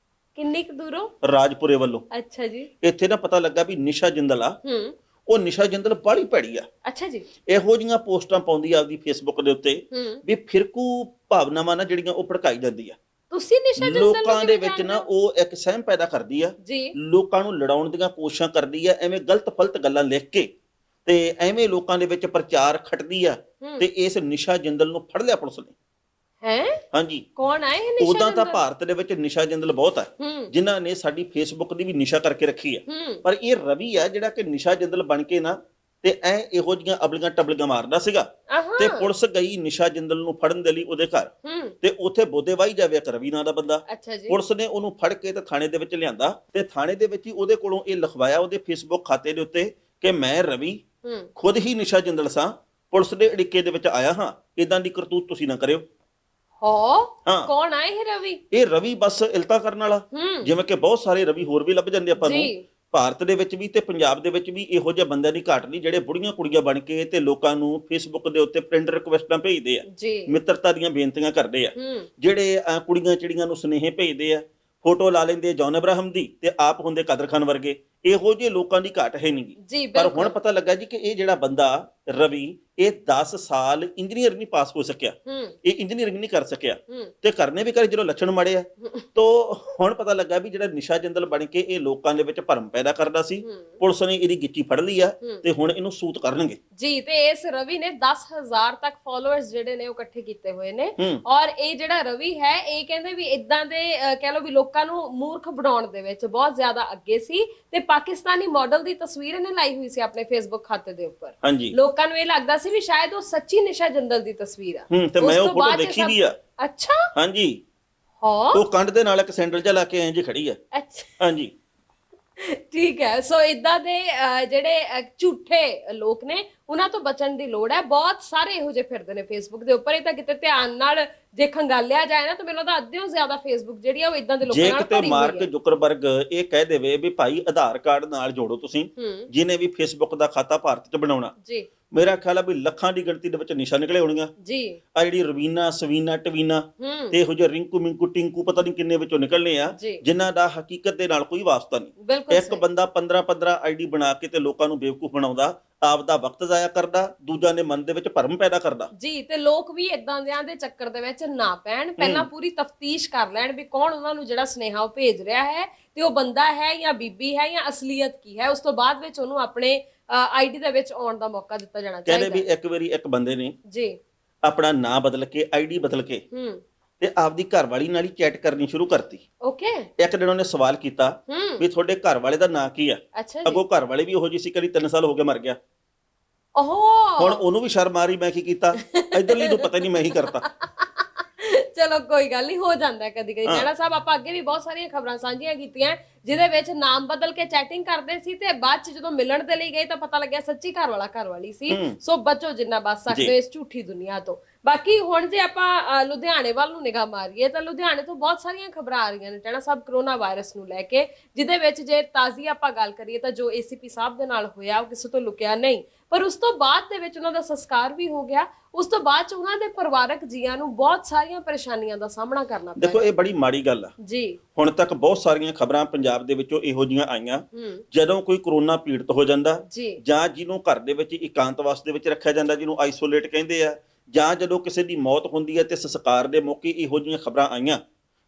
ਕਿੰਨੀ ਕੁ ਦੂਰੋਂ? ਰਾਜਪੁਰੇ ਵੱਲੋਂ। ਅੱਛਾ ਜੀ। ਇੱਥੇ ਨਾ ਪਤਾ ਲੱਗਾ ਵੀ ਨਿਸ਼ਾ ਜਿੰਦਲ ਆ, ਉਹ ਨਿਸ਼ਾ ਜਿੰਦਲ ਬਾਹਲੀ ਭੈੜੀ ਆ। ਅੱਛਾ ਜੀ। ਇਹੋ ਜਿਹੀਆਂ ਪੋਸਟਾਂ ਪਾਉਂਦੀ ਆ ਆਪਦੀ ਫੇਸਬੁੱਕ ਦੇ ਉੱਤੇ ਵੀ ਫਿਰਕੂ ਭਾਵਨਾਵਾਂ ਨਾ ਜਿਹੜੀਆਂ ਉਹ ਭੜਕਾਈ ਜਾਂਦੀ ਆ। ਤੁਸੀਂ ਨਿਸ਼ਾ ਜਿੰਦਲ ਲੋਕਾਂ ਦੇ ਵਿੱਚ ਨਾ ਉਹ ਇੱਕ ਸਹਿਮ ਪੈਦਾ ਕਰਦੀ ਆ, ਲੋਕਾਂ ਨੂੰ ਲੜਾਉਣ ਦੀਆਂ ਕੋਸ਼ਿਸ਼ਾਂ ਕਰਦੀ ਆ, ਐਵੇਂ ਗਲਤ ਫਲਤ ਗੱਲਾਂ ਲਿਖ ਕੇ ਤੇ ਐਵੇਂ ਲੋਕਾਂ ਦੇ ਵਿੱਚ ਪ੍ਰਚਾਰ ਖੱਟਦੀ ਆ। ਤੇ ਇਸ ਨਿਸ਼ਾ ਜਿੰਦਲ ਨੂੰ ਫੜ ਲਿਆ ਪੁਲਿਸ ਨੇ। ਹੈ ਹਾਂਜੀ। ਕੌਣ ਆਏ ਨਿਸ਼ਾ ਜਿੰਦਲ? ਉਦਾਂ ਤਾਂ ਭਾਰਤ ਦੇ ਵਿੱਚ ਨਿਸ਼ਾ ਜਿੰਦਲ ਬਹੁਤ ਆ ਜਿਨ੍ਹਾਂ ਨੇ ਸਾਡੀ ਫੇਸਬੁੱਕ ਦੀ ਵੀ ਨਿਸ਼ਾ ਕਰਕੇ ਰੱਖੀ ਆ, ਪਰ ਇਹ ਰਵੀ ਆ ਜਿਹੜਾ ਕਿ ਨਿਸ਼ਾ ਜਿੰਦਲ ਬਣ ਕੇ ਨਾ ਤੇ ਇਹੋ ਜਿਹੀਆਂ ਅਬਲੀਆਂ ਟਬਲੀਆਂ ਮਾਰਦਾ ਸੀਗਾ। ਤੇ ਪੁਲਿਸ ਗਈ ਨਿਸ਼ਾ ਜਿੰਦਲ ਨੂੰ ਫੜਨ ਦੇ ਲਈ ਉਹਦੇ ਘਰ, ਤੇ ਉੱਥੇ ਬੋਦੇਵਾਈ ਜਾਵੇ ਇੱਕ ਰਵੀ ਨਾਂ ਦਾ ਬੰਦਾ। ਪੁਲਿਸ ਨੇ ਉਹਨੂੰ ਫੜ ਕੇ ਤੇ ਥਾਣੇ ਦੇ ਵਿੱਚ ਲਿਆਂਦਾ, ਤੇ ਥਾਣੇ ਦੇ ਵਿੱਚ ਹੀ ਉਹਦੇ ਕੋਲੋਂ ਇਹ ਲਿਖਵਾਇਆ ਉਹਦੇ ਫੇਸਬੁੱਕ ਖਾਤੇ ਦੇ ਉੱਤੇ ਕਿ ਮੈਂ ਰਵੀ ਖੁਦ ਹੀ ਨਿਸ਼ਾ ਜਿੰਦਲ ਸਾਂ, ਪੁਲਿਸ ਦੇ ਅੜਿੱਕੇ ਦੇ ਵਿੱਚ ਆਇਆ ਹਾਂ, ਇਦਾਂ ਦੀ ਕਰਤੂਤ ਤੁਸੀਂ ਨਾ ਕਰਿਓ। ਕੌਣ ਆ ਇਹ ਰਵੀ? ਇਹ ਰਵੀ ਬਸ ਇਲਤਾ ਕਰਨ ਵਾਲਾ, ਜਿਵੇਂ ਕਿ ਬਹੁਤ ਸਾਰੇ ਰਵੀ ਹੋਰ ਵੀ ਲੱਭ ਜਾਂਦੇ ਆਪਾਂ ਨੂੰ ਭਾਰਤ ਦੇ ਵਿੱਚ ਵੀ ਤੇ ਪੰਜਾਬ ਦੇ ਵਿੱਚ ਵੀ। ਇਹੋ ਜਿਹੇ ਬੰਦਿਆਂ ਦੀ ਘਾਟ ਨਹੀਂ ਜਿਹੜੇ ਬੁੜੀਆਂ ਕੁੜੀਆਂ ਬਣ ਕੇ ਤੇ ਲੋਕਾਂ ਨੂੰ ਫੇਸਬੁੱਕ ਦੇ ਉੱਤੇ ਫਰੈਂਡ ਰਿਕੁਐਸਟਾਂ ਭੇਜਦੇ ਆ, ਮਿੱਤਰਤਾ ਦੀਆਂ ਬੇਨਤੀਆਂ ਕਰਦੇ ਆ, ਜਿਹੜੇ ਕੁੜੀਆਂ ਚਿੜੀਆਂ ਨੂੰ ਸੁਨੇਹੇ ਭੇਜਦੇ ਆ, ਫੋਟੋ ਲਾ ਲੈਂਦੇ ਜੌਨ ਅਬਰਾਹਮ ਦੀ ਤੇ ਆਪ ਹੁੰਦੇ ਕਦਰ ਖਾਨ ਵਰਗੇ। ਇਹੋ ਜਿਹੇ ਲੋਕਾਂ ਦੀ ਘਾਟ ਹੈ ਨਹੀਂ। ਪਰ ਹੁਣ ਪਤਾ ਲੱਗਾ ਜੀ ਕਿ ਇਹ ਜਿਹੜਾ ਬੰਦਾ ਰਵੀ, ਇਹ 10 ਸਾਲ ਇੰਜੀਨੀਅਰ ਨਹੀਂ ਪਾਸ ਹੋ ਸਕਿਆ, ਇਹ ਇੰਜੀਨੀਅਰਿੰਗ ਨਹੀਂ ਕਰ ਸਕਿਆ ਤੇ ਕਰਨੇ ਵੀ ਕਰੇ ਜਦੋਂ ਲੱਛਣ ਮਾੜੇ ਆ। ਤੋ ਹੁਣ ਪਤਾ ਲੱਗਾ ਵੀ ਜਿਹੜਾ ਨਿਸ਼ਾ ਜਿੰਦਲ ਬਣ ਕੇ ਇਹ ਲੋਕਾਂ ਦੇ ਵਿੱਚ ਭਰਮ ਪੈਦਾ ਕਰਦਾ ਸੀ, ਪੁਲਿਸ ਨੇ ਇਹਦੀ ਗਿੱਚੀ ਫੜ ਲਈ ਆ ਤੇ ਹੁਣ ਇਹਨੂੰ ਸੂਤ ਕਰਨਗੇ ਜੀ। ਤੇ ਇਸ ਰਵੀ ਨੇ 10,000 ਤੱਕ ਫਾਲੋਅਰਸ ਜਿਹੜੇ ਨੇ ਉਹ ਇਕੱਠੇ ਕੀਤੇ ਹੋਏ ਨੇ। ਔਰ ਇਹ ਜਿਹੜਾ ਰਵੀ ਹੈ, ਇਹ ਕਹਿੰਦੇ ਵੀ ਇਦਾਂ ਦੇ ਕਹਿ ਲਓ ਵੀ ਲੋਕਾਂ ਨੂੰ ਮੂਰਖ ਬਣਾਉਣ ਦੇ ਵਿੱਚ ਬਹੁਤ ਜ਼ਿਆਦਾ ਅੱਗੇ ਸੀ। ਤੇ ਪਾਕਿਸਤਾਨੀ ਮਾਡਲ ਦੀ ਤਸਵੀਰ ਇਹਨੇ ਲਾਈ ਹੋਈ ਸੀ ਆਪਣੇ ਫੇਸਬੁੱਕ ਖਾਤੇ ਦੇ ਉੱਪਰ। ਲੋਕਾਂ ਲੋਕਾਂ ਨੂੰ ਇਹ ਲੱਗਦਾ ਸੀ ਵੀ ਸ਼ਾਇਦ ਉਹ ਸੱਚੀ ਨਿਸ਼ਾ ਜੰਦਲ ਦੀ ਤਸਵੀਰ ਆ। ਤੇ ਮੈਂ ਉਹ ਫੋਟੋ ਦੇਖੀ ਵੀ ਆ। ਅੱਛਾ, ਹਾਂਜੀ, ਹਾਂ, ਉਹ ਕੰਧ ਦੇ ਨਾਲ ਇੱਕ ਸੈਂਡਲ ਜਿਹਾ ਲਾ ਕੇ ਐਂ ਜੀ ਖੜੀ ਆ। ਅੱਛਾ, ਹਾਂਜੀ, ਠੀਕ ਹੈ। ਸੋ ਇਦਾਂ ਦੇ ਜਿਹੜੇ ਝੂਠੇ ਲੋਕ ਨੇ ਉਹਨਾਂ ਤੋਂ ਬਚਣ ਦੀ ਲੋੜ ਹੈ। ਬਹੁਤ ਸਾਰੇ ਇਹੋ ਜਿਹੇ ਫਿਰਦੇ ਨੇ ਫੇਸਬੁੱਕ ਦੇ ਉੱਪਰ। ਇਹ ਤਾਂ ਕਿਤੇ ਧਿਆਨ ਨਾਲ ਜੇ ਖੰਗਾਲਿਆ ਜਾਏ ਨਾ ਤਾਂ ਮੈਨੂੰ ਲੱਗਦਾ ਅੱਧਿਓਂ ਜ਼ਿਆਦਾ ਫੇਸਬੁੱਕ ਜਿਹੜੀ ਆ ਉਹ ਇਦਾਂ ਦੇ ਲੋਕਾਂ ਜੇ ਨਾਲ ਕਿਤੇ ਭਰੀ ਹੋਈ ਮਾਰਕ ਹੈ। ਜ਼ੁਕਰਬਰਗ ਇਹ ਕਹਿ ਦੇਵੇ ਵੀ ਭਾਈ ਆਧਾਰ ਕਾਰਡ ਨਾਲ ਜੋੜੋ ਤੁਸੀਂ, ਜਿਹਨੇ ਵੀ ਫੇਸਬੁੱਕ ਦਾ ਖਾਤਾ ਭਾਰਤ 'ਚ ਬਣਾਉਣਾ, ਜੀ, ਮੇਰਾ ਖਿਆਲ ਆ ਵੀ ਲੱਖਾਂ ਦੀ ਗਿਣਤੀ ਦੇ ਵਿੱਚ ਨਿਸ਼ਾ ਨਿਕਲੇ ਹੋਣੀਆਂ। ਜੀ, ਆ ਜਿਹੜੀ ਰਵੀਨਾ, ਸਵੀਨਾ, ਟਵੀਨਾ ਤੇ ਇਹੋ ਜਿਹੇ ਰਿੰਕੂ ਮਿੰਕੂ ਟਿੰਕੂ ਪਤਾ ਨਹੀਂ ਕਿੰਨੇ ਵਿੱਚੋਂ ਨਿਕਲਣੇ ਆ, ਜਿਨ੍ਹਾਂ ਦਾ ਹਕੀਕਤ ਦੇ ਨਾਲ ਕੋਈ ਵਾਸਤਾ ਨਹੀਂ। ਇੱਕ ਬੰਦਾ 15-15 ਆਈਡੀ ਬਣਾ ਕੇ ਤੇ ਲੋਕਾਂ ਨੂੰ ਬੇਵਕੂਫ ਬਣਾਉਂਦਾ, ਆਪਦਾ ਵਕਤ ਜ਼ਾਇਆ ਕਰਦਾ, ਦੂਜਿਆਂ ਦੇ ਮਨ ਦੇ ਵਿੱਚ ਭਰਮ ਪੈਦਾ ਕਰਦਾ। ਜੀ, ਤੇ ਲੋਕ ਵੀ ਇਦਾਂ ਦਿਆਂ ਦੇ ਚੱਕਰ ਦੇ ਵਿੱਚ ਨਾ ਪੈਣ, ਪਹਿਲਾਂ ਪੂਰੀ ਤਫਤੀਸ਼ ਕਰ ਲੈਣ ਵੀ ਕੌਣ ਉਹਨਾਂ ਨੂੰ ਜਿਹੜਾ ਸੁਨੇਹਾ ਉਹ ਭੇਜ ਰਿਹਾ ਹੈ ਤੇ ਉਹ ਬੰਦਾ ਹੈ ਜਾਂ ਬੀਬੀ ਹੈ ਜਾਂ ਅਸਲੀਅਤ ਕੀ ਹੈ। ਉਸ ਤੋਂ ਬਾਅਦ ਵਿੱਚ ਉਹਨੂੰ ਆਪਣੇ ਆਈਡੀ ਦੇ ਵਿੱਚ ਆਉਣ ਦਾ ਮੌਕਾ ਦਿੱਤਾ ਜਾਣਾ ਚਾਹੀਦਾ। ਕਹਿੰਦੇ ਵੀ ਇੱਕ ਵਾਰੀ ਇੱਕ ਬੰਦੇ ਨੇ ਜੀ ਆਪਣਾ ਨਾਂ ਬਦਲ ਕੇ, ਆਈਡੀ ਬਦਲ ਕੇ ਤੇ ਆਪਦੀ ਘਰਵਾਲੀ ਨਾਲ ਹੀ ਚੈਟ ਕਰਨੀ ਸ਼ੁਰੂ ਕਰਤੀ। ਓਕੇ, ਇੱਕ ਦਿਨ ਉਹਨੇ ਸਵਾਲ ਕੀਤਾ ਵੀ ਤੁਹਾਡੇ ਘਰ ਵਾਲੇ ਦਾ ਨਾਂ ਕੀ ਆ? ਅੱਛਾ, ਅੱਗੋਂ ਘਰ ਵਾਲੇ ਵੀ ਉਹੋ ਜਿਹੀ ਸੀ, ਕਦੀ 3 ਸਾਲ ਹੋ ਗਏ ਮਰ ਗਿਆ। ਓਹੋ, ਹੁਣ ਉਹਨੂੰ ਵੀ ਸ਼ਰਮ ਆ ਰਹੀ, ਮੈਂ ਕੀ ਕੀਤਾ? ਇਧਰਲੀ ਨੂੰ ਪਤਾ ਨਹੀਂ ਮੈਂ ਹੀ ਕਰਤਾ। ਚਲੋ ਕੋਈ ਗੱਲ ਨਹੀਂ, ਹੋ ਜਾਂਦਾ ਕਦੀ ਕਦੀ। ਕਹਿਣਾ ਸਾਹਿਬ, ਆਪਾਂ ਅੱਗੇ ਵੀ ਬਹੁਤ ਸਾਰੀਆਂ ਖਬਰਾਂ ਸਾਂਝੀਆਂ ਕੀਤੀਆਂ ਜਿਹਦੇ ਵਿੱਚ ਨਾਮ ਬਦਲ ਕੇ ਚੈਟਿੰਗ ਕਰਦੇ ਸੀ ਤੇ ਬਾਅਦ ਚ ਜਦੋਂ ਮਿਲਣ ਦੇ ਲਈ ਗਏ ਤਾਂ ਪਤਾ ਲੱਗਿਆ ਸੱਚੀ ਘਰ ਵਾਲਾ ਘਰ ਵਾਲੀ ਸੀ। ਸੋ ਬਚੋ ਜਿੰਨਾ ਬਚ ਸਕਦੇ ਹੋ ਇਸ ਝੂਠੀ ਦੁਨੀਆ ਤੋਂ। ਬਾਕੀ ਹੁਣ ਜੇ ਆਪਾਂ ਲੁਧਿਆਣੇ ਵੱਲ ਨੂੰ ਨਿਗਾਹ ਮਾਰੀਏ ਤਾਂ ਲੁਧਿਆਣੇ ਤੋਂ ਬਹੁਤ ਸਾਰੀਆਂ ਖਬਰਾਂ ਆ ਰਹੀਆਂ ਨੇ ਟੈਣਾ ਸਾਹਿਬ ਕਰੋਨਾ ਵਾਇਰਸ ਨੂੰ ਲੈ ਕੇ, ਜਿਹਦੇ ਵਿੱਚ ਜੇ ਤਾਜ਼ੀ ਆਪਾਂ ਗੱਲ ਕਰੀਏ ਤਾਂ ਜੋ ACP ਸਾਹਿਬ ਦੇ ਨਾਲ ਹੋਇਆ ਉਹ ਕਿਸੇ ਤੋਂ ਲੁਕਿਆ ਨਹੀਂ, ਪਰ ਉਸ ਤੋਂ ਬਾਅਦ ਦੇ ਵਿੱਚ ਉਹਨਾਂ ਦਾ ਸੰਸਕਾਰ ਵੀ ਹੋ ਗਿਆ। ਉਸ ਤੋਂ ਬਾਅਦ ਚ ਉਹਨਾਂ ਦੇ ਪਰਿਵਾਰਕ ਜੀਆਂ ਨੂੰ ਬਹੁਤ ਸਾਰੀਆਂ ਪਰੇਸ਼ਾਨੀਆਂ ਦਾ ਸਾਹਮਣਾ ਕਰਨਾ ਪਿਆ। ਦੇਖੋ, ਇਹ ਬੜੀ ਮਾੜੀ ਗੱਲ ਆ ਜੀ। ਹੁਣ ਤੱਕ ਬਹੁਤ ਸਾਰੀਆਂ ਖਬਰਾਂ ਪੰਜਾਬ ਦੇ ਵਿੱਚੋਂ ਇਹੋ ਜੀਆਂ ਆਈਆਂ, ਜਦੋਂ ਕੋਈ ਕਰੋਨਾ ਪੀੜਤ ਹੋ ਜਾਂਦਾ ਜਾਂ ਜਿਹਨੂੰ ਘਰ ਦੇ ਵਿੱਚ ਇਕਾਂਤਵਾਸ ਦੇ ਵਿੱਚ ਰੱਖਿਆ ਜਾਂਦਾ, ਜਿਹਨੂੰ ਆਈਸੋਲੇਟ ਕਹਿੰਦੇ ਆ, ਜਾਂ ਜਦੋਂ ਕਿਸੇ ਦੀ ਮੌਤ ਹੁੰਦੀ ਹੈ ਤੇ ਸੰਸਕਾਰ ਦੇ ਮੌਕੇ ਇਹੋ ਜਿਹੀਆਂ ਖਬਰਾਂ ਆਈਆਂ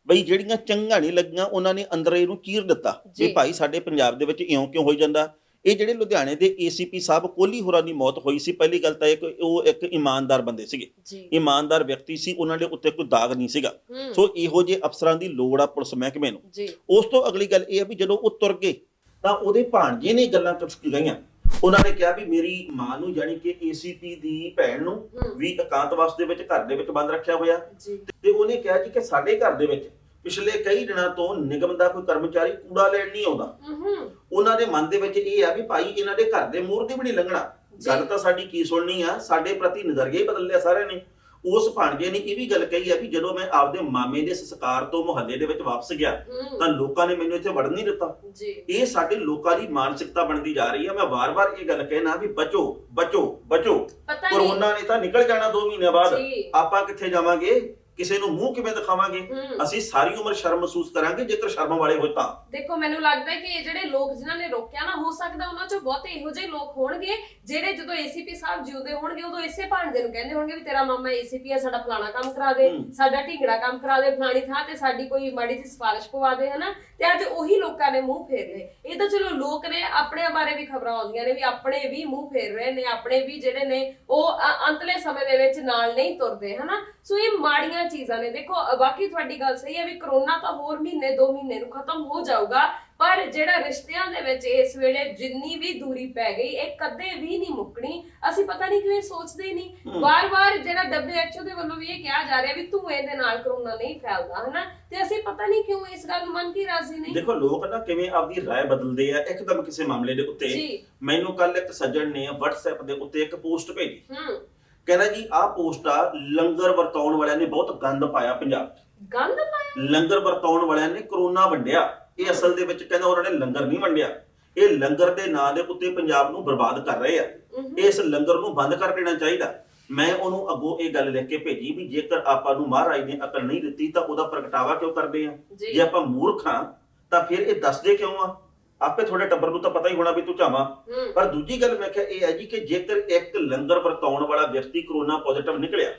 ਬਈ ਜਿਹੜੀਆਂ ਚੰਗਾ ਨਹੀਂ ਲੱਗੀਆਂ, ਉਹਨਾਂ ਨੇ ਅੰਦਰ ਇਹਨੂੰ ਚੀਰ ਦਿੱਤਾ ਵੀ ਭਾਈ ਸਾਡੇ ਪੰਜਾਬ ਦੇ ਵਿੱਚ ਇਉਂ ਕਿਉਂ ਹੋਈ ਜਾਂਦਾ। ਇਹ ਜਿਹੜੇ ਲੁਧਿਆਣੇ ਦੇ ACP ਸਾਹਿਬ ਕੋਹਲੀ ਹੋਰਾਂ ਦੀ ਮੌਤ ਹੋਈ ਸੀ, ਪਹਿਲੀ ਗੱਲ ਤਾਂ ਇਹ ਕਿ ਉਹ ਇੱਕ ਇਮਾਨਦਾਰ ਬੰਦੇ ਸੀਗੇ, ਇਮਾਨਦਾਰ ਵਿਅਕਤੀ ਸੀ, ਉਹਨਾਂ ਦੇ ਉੱਤੇ ਕੋਈ ਦਾਗ ਨਹੀਂ ਸੀਗਾ। ਸੋ ਇਹੋ ਜਿਹੇ ਅਫਸਰਾਂ ਦੀ ਲੋੜ ਆ ਪੁਲਿਸ ਮਹਿਕਮੇ ਨੂੰ। ਉਸ ਤੋਂ ਅਗਲੀ ਗੱਲ ਇਹ ਆ ਵੀ ਜਦੋਂ ਉਹ ਤੁਰ ਗਏ ਤਾਂ ਉਹਦੇ ਭਾਣਜੇ ਨੇ ਗੱਲਾਂ ਚੁਸਕ ਗਈਆਂ। ਉਹਨਾਂ ਨੇ ਕਿਹਾ ਵੀ ਮੇਰੀ ਮਾਂ ਨੂੰ, ਜਾਨੀ ਕਿ ACP ਦੀ ਭੈਣ ਨੂੰ ਵੀ ਇਕਾਂਤਵਾਸ ਦੇ ਵਿੱਚ ਘਰ ਦੇ ਵਿੱਚ ਬੰਦ ਰੱਖਿਆ ਹੋਇਆ, ਤੇ ਉਹਨੇ ਕਿਹਾ ਜੀ ਕਿ ਸਾਡੇ ਘਰ ਦੇ ਵਿੱਚ ਪਿਛਲੇ ਕਈ ਦਿਨਾਂ ਤੋਂ ਨਿਗਮ ਦਾ ਕੋਈ ਕਰਮਚਾਰੀ ਕੂੜਾ ਲੈਣ ਨਹੀਂ ਆਉਂਦਾ। ਉਹਨਾਂ ਦੇ ਮਨ ਦੇ ਵਿੱਚ ਇਹ ਆ ਵੀ ਭਾਈ ਇਹਨਾਂ ਦੇ ਘਰ ਦੇ ਮੂਹਰ ਦੀ ਵੀ ਨਹੀਂ ਲੰਘਣਾ। ਗੱਲ ਤਾਂ ਸਾਡੀ ਕੀ ਸੁਣਨੀ ਆ, ਸਾਡੇ ਪ੍ਰਤੀ ਨਜ਼ਰੀਆ ਹੀ ਬਦਲ ਲਿਆ ਸਾਰਿਆਂ ਨੇ। ਉਸ ਭਾਣਜੇ ਨੇ ਇਹ ਵੀ ਗੱਲ ਕਹੀ ਆ ਵੀ ਜਦੋਂ ਮੈਂ ਆਪਦੇ ਮਾਮੇ ਦੇ ਸੰਸਕਾਰ ਤੋਂ ਮੁਹੱਲੇ ਦੇ ਵਿੱਚ ਵਾਪਸ ਗਿਆ ਤਾਂ ਲੋਕਾਂ ਨੇ ਮੈਨੂੰ ਇੱਥੇ ਵੜਨ ਨਹੀਂ ਦਿੱਤਾ। ਇਹ ਸਾਡੇ ਲੋਕਾਂ ਦੀ ਮਾਨਸਿਕਤਾ ਬਣਦੀ ਜਾ ਰਹੀ ਆ। ਮੈਂ ਵਾਰ-ਵਾਰ ਇਹ ਗੱਲ ਕਹਿਣਾ ਵੀ ਬਚੋ ਬਚੋ ਬਚੋ। ਕਰੋਨਾ ਨੇ ਤਾਂ ਨਿਕਲ ਜਾਣਾ 2 ਮਹੀਨੇ ਬਾਅਦ, ਆਪਾਂ ਕਿੱਥੇ ਜਾਵਾਂਗੇ? ਕਿਸੇ ਨੂੰ ਮੂੰਹ ਕਿਵੇਂ ਦਿਖਾਵਾਂਗੇ? ਅਸੀਂ ਸਾਰੀ ਉਮਰ ਸ਼ਰਮ ਮਹਿਸੂਸ ਕਰਾਂਗੇ ਜੇਕਰ ਸ਼ਰਮ ਵਾਲੇ ਹੋਏ ਤਾਂ। ਦੇਖੋ, ਮੈਨੂੰ ਲੱਗਦਾ ਹੈ ਕਿ ਇਹ ਜਿਹੜੇ ਲੋਕ ਜਿਨ੍ਹਾਂ ਨੇ ਰੋਕਿਆ ਨਾ, ਹੋ ਸਕਦਾ ਉਹਨਾਂ ਚੋਂ ਬਹੁਤੇ ਇਹੋ ਜਿਹੇ ਲੋਕ ਹੋਣਗੇ ਜਿਹੜੇ ਜਦੋਂ ACP ਸਾਹਿਬ ਜਿਉਂਦੇ ਹੋਣਗੇ ਉਦੋਂ ਇਸੇ ਭਾਣਜੇ ਨੂੰ ਕਹਿੰਦੇ ਹੋਣਗੇ ਵੀ ਤੇਰਾ ਮਾਮਾ ACP ਹੈ, ਸਾਡਾ ਫਲਾਣਾ ਕੰਮ ਕਰਾ ਦੇ, ਸਾਡਾ ਢੀਂਗੜਾ ਕੰਮ ਕਰਾ ਦੇ, ਫਲਾਣੀ ਥਾਂ ਤੇ ਸਾਡੀ ਕੋਈ ਮਾੜੀ ਜਿਹੀ ਸਿਫਾਰਿਸ਼ ਪਵਾ ਦੇ, ਹਨਾ। ਤੇ ਅੱਜ ਉਹੀ ਲੋਕਾਂ ਨੇ ਮੂੰਹ ਫੇਰ ਲਏ। ਇਹ ਤਾਂ ਚਲੋ ਲੋਕ ਨੇ, ਆਪਣੇ ਬਾਰੇ ਵੀ ਖਬਰਾਂ ਆਉਂਦੀਆਂ ਨੇ ਵੀ ਆਪਣੇ ਵੀ ਮੂੰਹ ਫੇਰ ਰਹੇ ਨੇ, ਆਪਣੇ ਵੀ ਜਿਹੜੇ ਨੇ ਉਹ ਅੰਤਲੇ ਸਮੇਂ ਦੇ ਵਿੱਚ ਨਾਲ ਨਹੀਂ ਤੁਰਦੇ, ਹਨਾ। ਸੋ ਇਹ ਮਾੜੀਆਂ ਚੀਜ਼ਾਂ ਨੇ। ਦੇਖੋ, ਬਾਕੀ ਤੁਹਾਡੀ ਗੱਲ ਸਹੀ ਹੈ ਵੀ ਕਰੋਨਾ ਤਾਂ ਹੋਰ ਮਹੀਨੇ 2 ਮਹੀਨੇ ਨੂੰ ਖਤਮ ਹੋ ਜਾਊਗਾ, ਪਰ ਜਿਹੜਾ ਰਿਸ਼ਤਿਆਂ ਦੇ ਵਿੱਚ ਇਸ ਵੇਲੇ ਜਿੰਨੀ ਵੀ ਦੂਰੀ ਪੈ ਗਈ ਇਹ ਕਦੇ ਵੀ ਨਹੀਂ ਮੁੱਕਣੀ। ਅਸੀਂ ਪਤਾ ਨਹੀਂ ਕਿਉਂ ਸੋਚਦੇ ਹੀ ਨਹੀਂ। ਵਾਰ-ਵਾਰ ਜਿਹੜਾ WHO ਦੇ ਵੱਲੋਂ ਵੀ ਇਹ ਕਿਹਾ ਜਾ ਰਿਹਾ ਵੀ ਧੂਏ ਦੇ ਨਾਲ ਕਰੋਨਾ ਨਹੀਂ ਫੈਲਦਾ, ਹਨਾ, ਤੇ ਅਸੀਂ ਪਤਾ ਨਹੀਂ ਕਿਉਂ ਇਸ ਗੱਲ ਨੂੰ ਮੰਨ ਕੇ ਰਾਜ਼ੀ ਨਹੀਂ। ਦੇਖੋ, ਲੋਕ ਨਾ ਕਿਵੇਂ ਆਪਦੀ ਰਾਏ ਬਦਲਦੇ ਆ ਇੱਕਦਮ ਕਿਸੇ ਮਾਮਲੇ ਦੇ ਉੱਤੇ। ਮੈਨੂੰ ਕੱਲ ਇੱਕ ਸੱਜਣ ਨੇ WhatsApp ਦੇ ਉੱਤੇ ਇੱਕ ਪੋਸਟ ਭੇਜੀ, ਕਹਿੰਦਾ ਜੀ ਆਹ ਪੋਸਟ ਆ, ਲੰਗਰ ਵਰਤਾਉਣ ਵਾਲਿਆਂ ਨੇ ਬਹੁਤ ਗੰਦ ਪਾਇਆ ਪੰਜਾਬ 'ਚ। ਗੰਦ ਪਾਇਆ? ਲੰਗਰ ਵਰਤਾਉਣ ਵਾਲਿਆਂ ਨੇ ਕਰੋਨਾ ਵੰਡਿਆ। ਇਹ ਅਸਲ ਦੇ ਵਿੱਚ ਕਹਿੰਦਾ ਉਹਨਾਂ ਨੇ ਲੰਗਰ ਨਹੀਂ ਵੰਡਿਆ, ਇਹ ਲੰਗਰ ਦੇ ਨਾਂ ਦੇ ਉੱਤੇ ਪੰਜਾਬ ਨੂੰ ਬਰਬਾਦ ਕਰ ਰਹੇ ਆ। ਇਸ ਲੰਗਰ ਨੂੰ ਬੰਦ ਕਰ ਦੇਣਾ ਚਾਹੀਦਾ। ਮੈਂ ਉਹਨੂੰ ਅੱਗੋਂ ਇਹ ਗੱਲ ਲਿਖ ਕੇ ਭੇਜੀ ਵੀ ਜੇਕਰ ਆਪਾਂ ਨੂੰ ਮਹਾਰਾਜ ਨੇ ਅਕਲ ਨਹੀਂ ਦਿੱਤੀ ਤਾਂ ਉਹਦਾ ਪ੍ਰਗਟਾਵਾ ਕਿਉਂ ਕਰਦੇ ਆ? ਜੇ ਆਪਾਂ ਮੂਰਖ ਹਾਂ ਤਾਂ ਫਿਰ ਇਹ ਦੱਸਦੇ ਕਿਉਂ ਆ? ਆਪੇ ਤੁਹਾਡੇ ਟੱਬਰ ਨੂੰ ਤਾਂ ਪਤਾ ਹੀ ਹੋਣਾ ਵੀ ਤੂੰ ਝਾਵਾਂ। ਪਰ ਦੂਜੀ ਗੱਲ ਮੈਂ ਕਿਹਾ ਇਹ ਹੈ ਜੀ ਕਿ ਜੇਕਰ ਇੱਕ ਲੰਗਰ ਵਰਤਾਉਣ ਵਾਲਾ ਵਿਅਕਤੀ ਕਰੋਨਾ ਪੋਜ਼ਿਟਿਵ ਨਿਕਲਿਆ,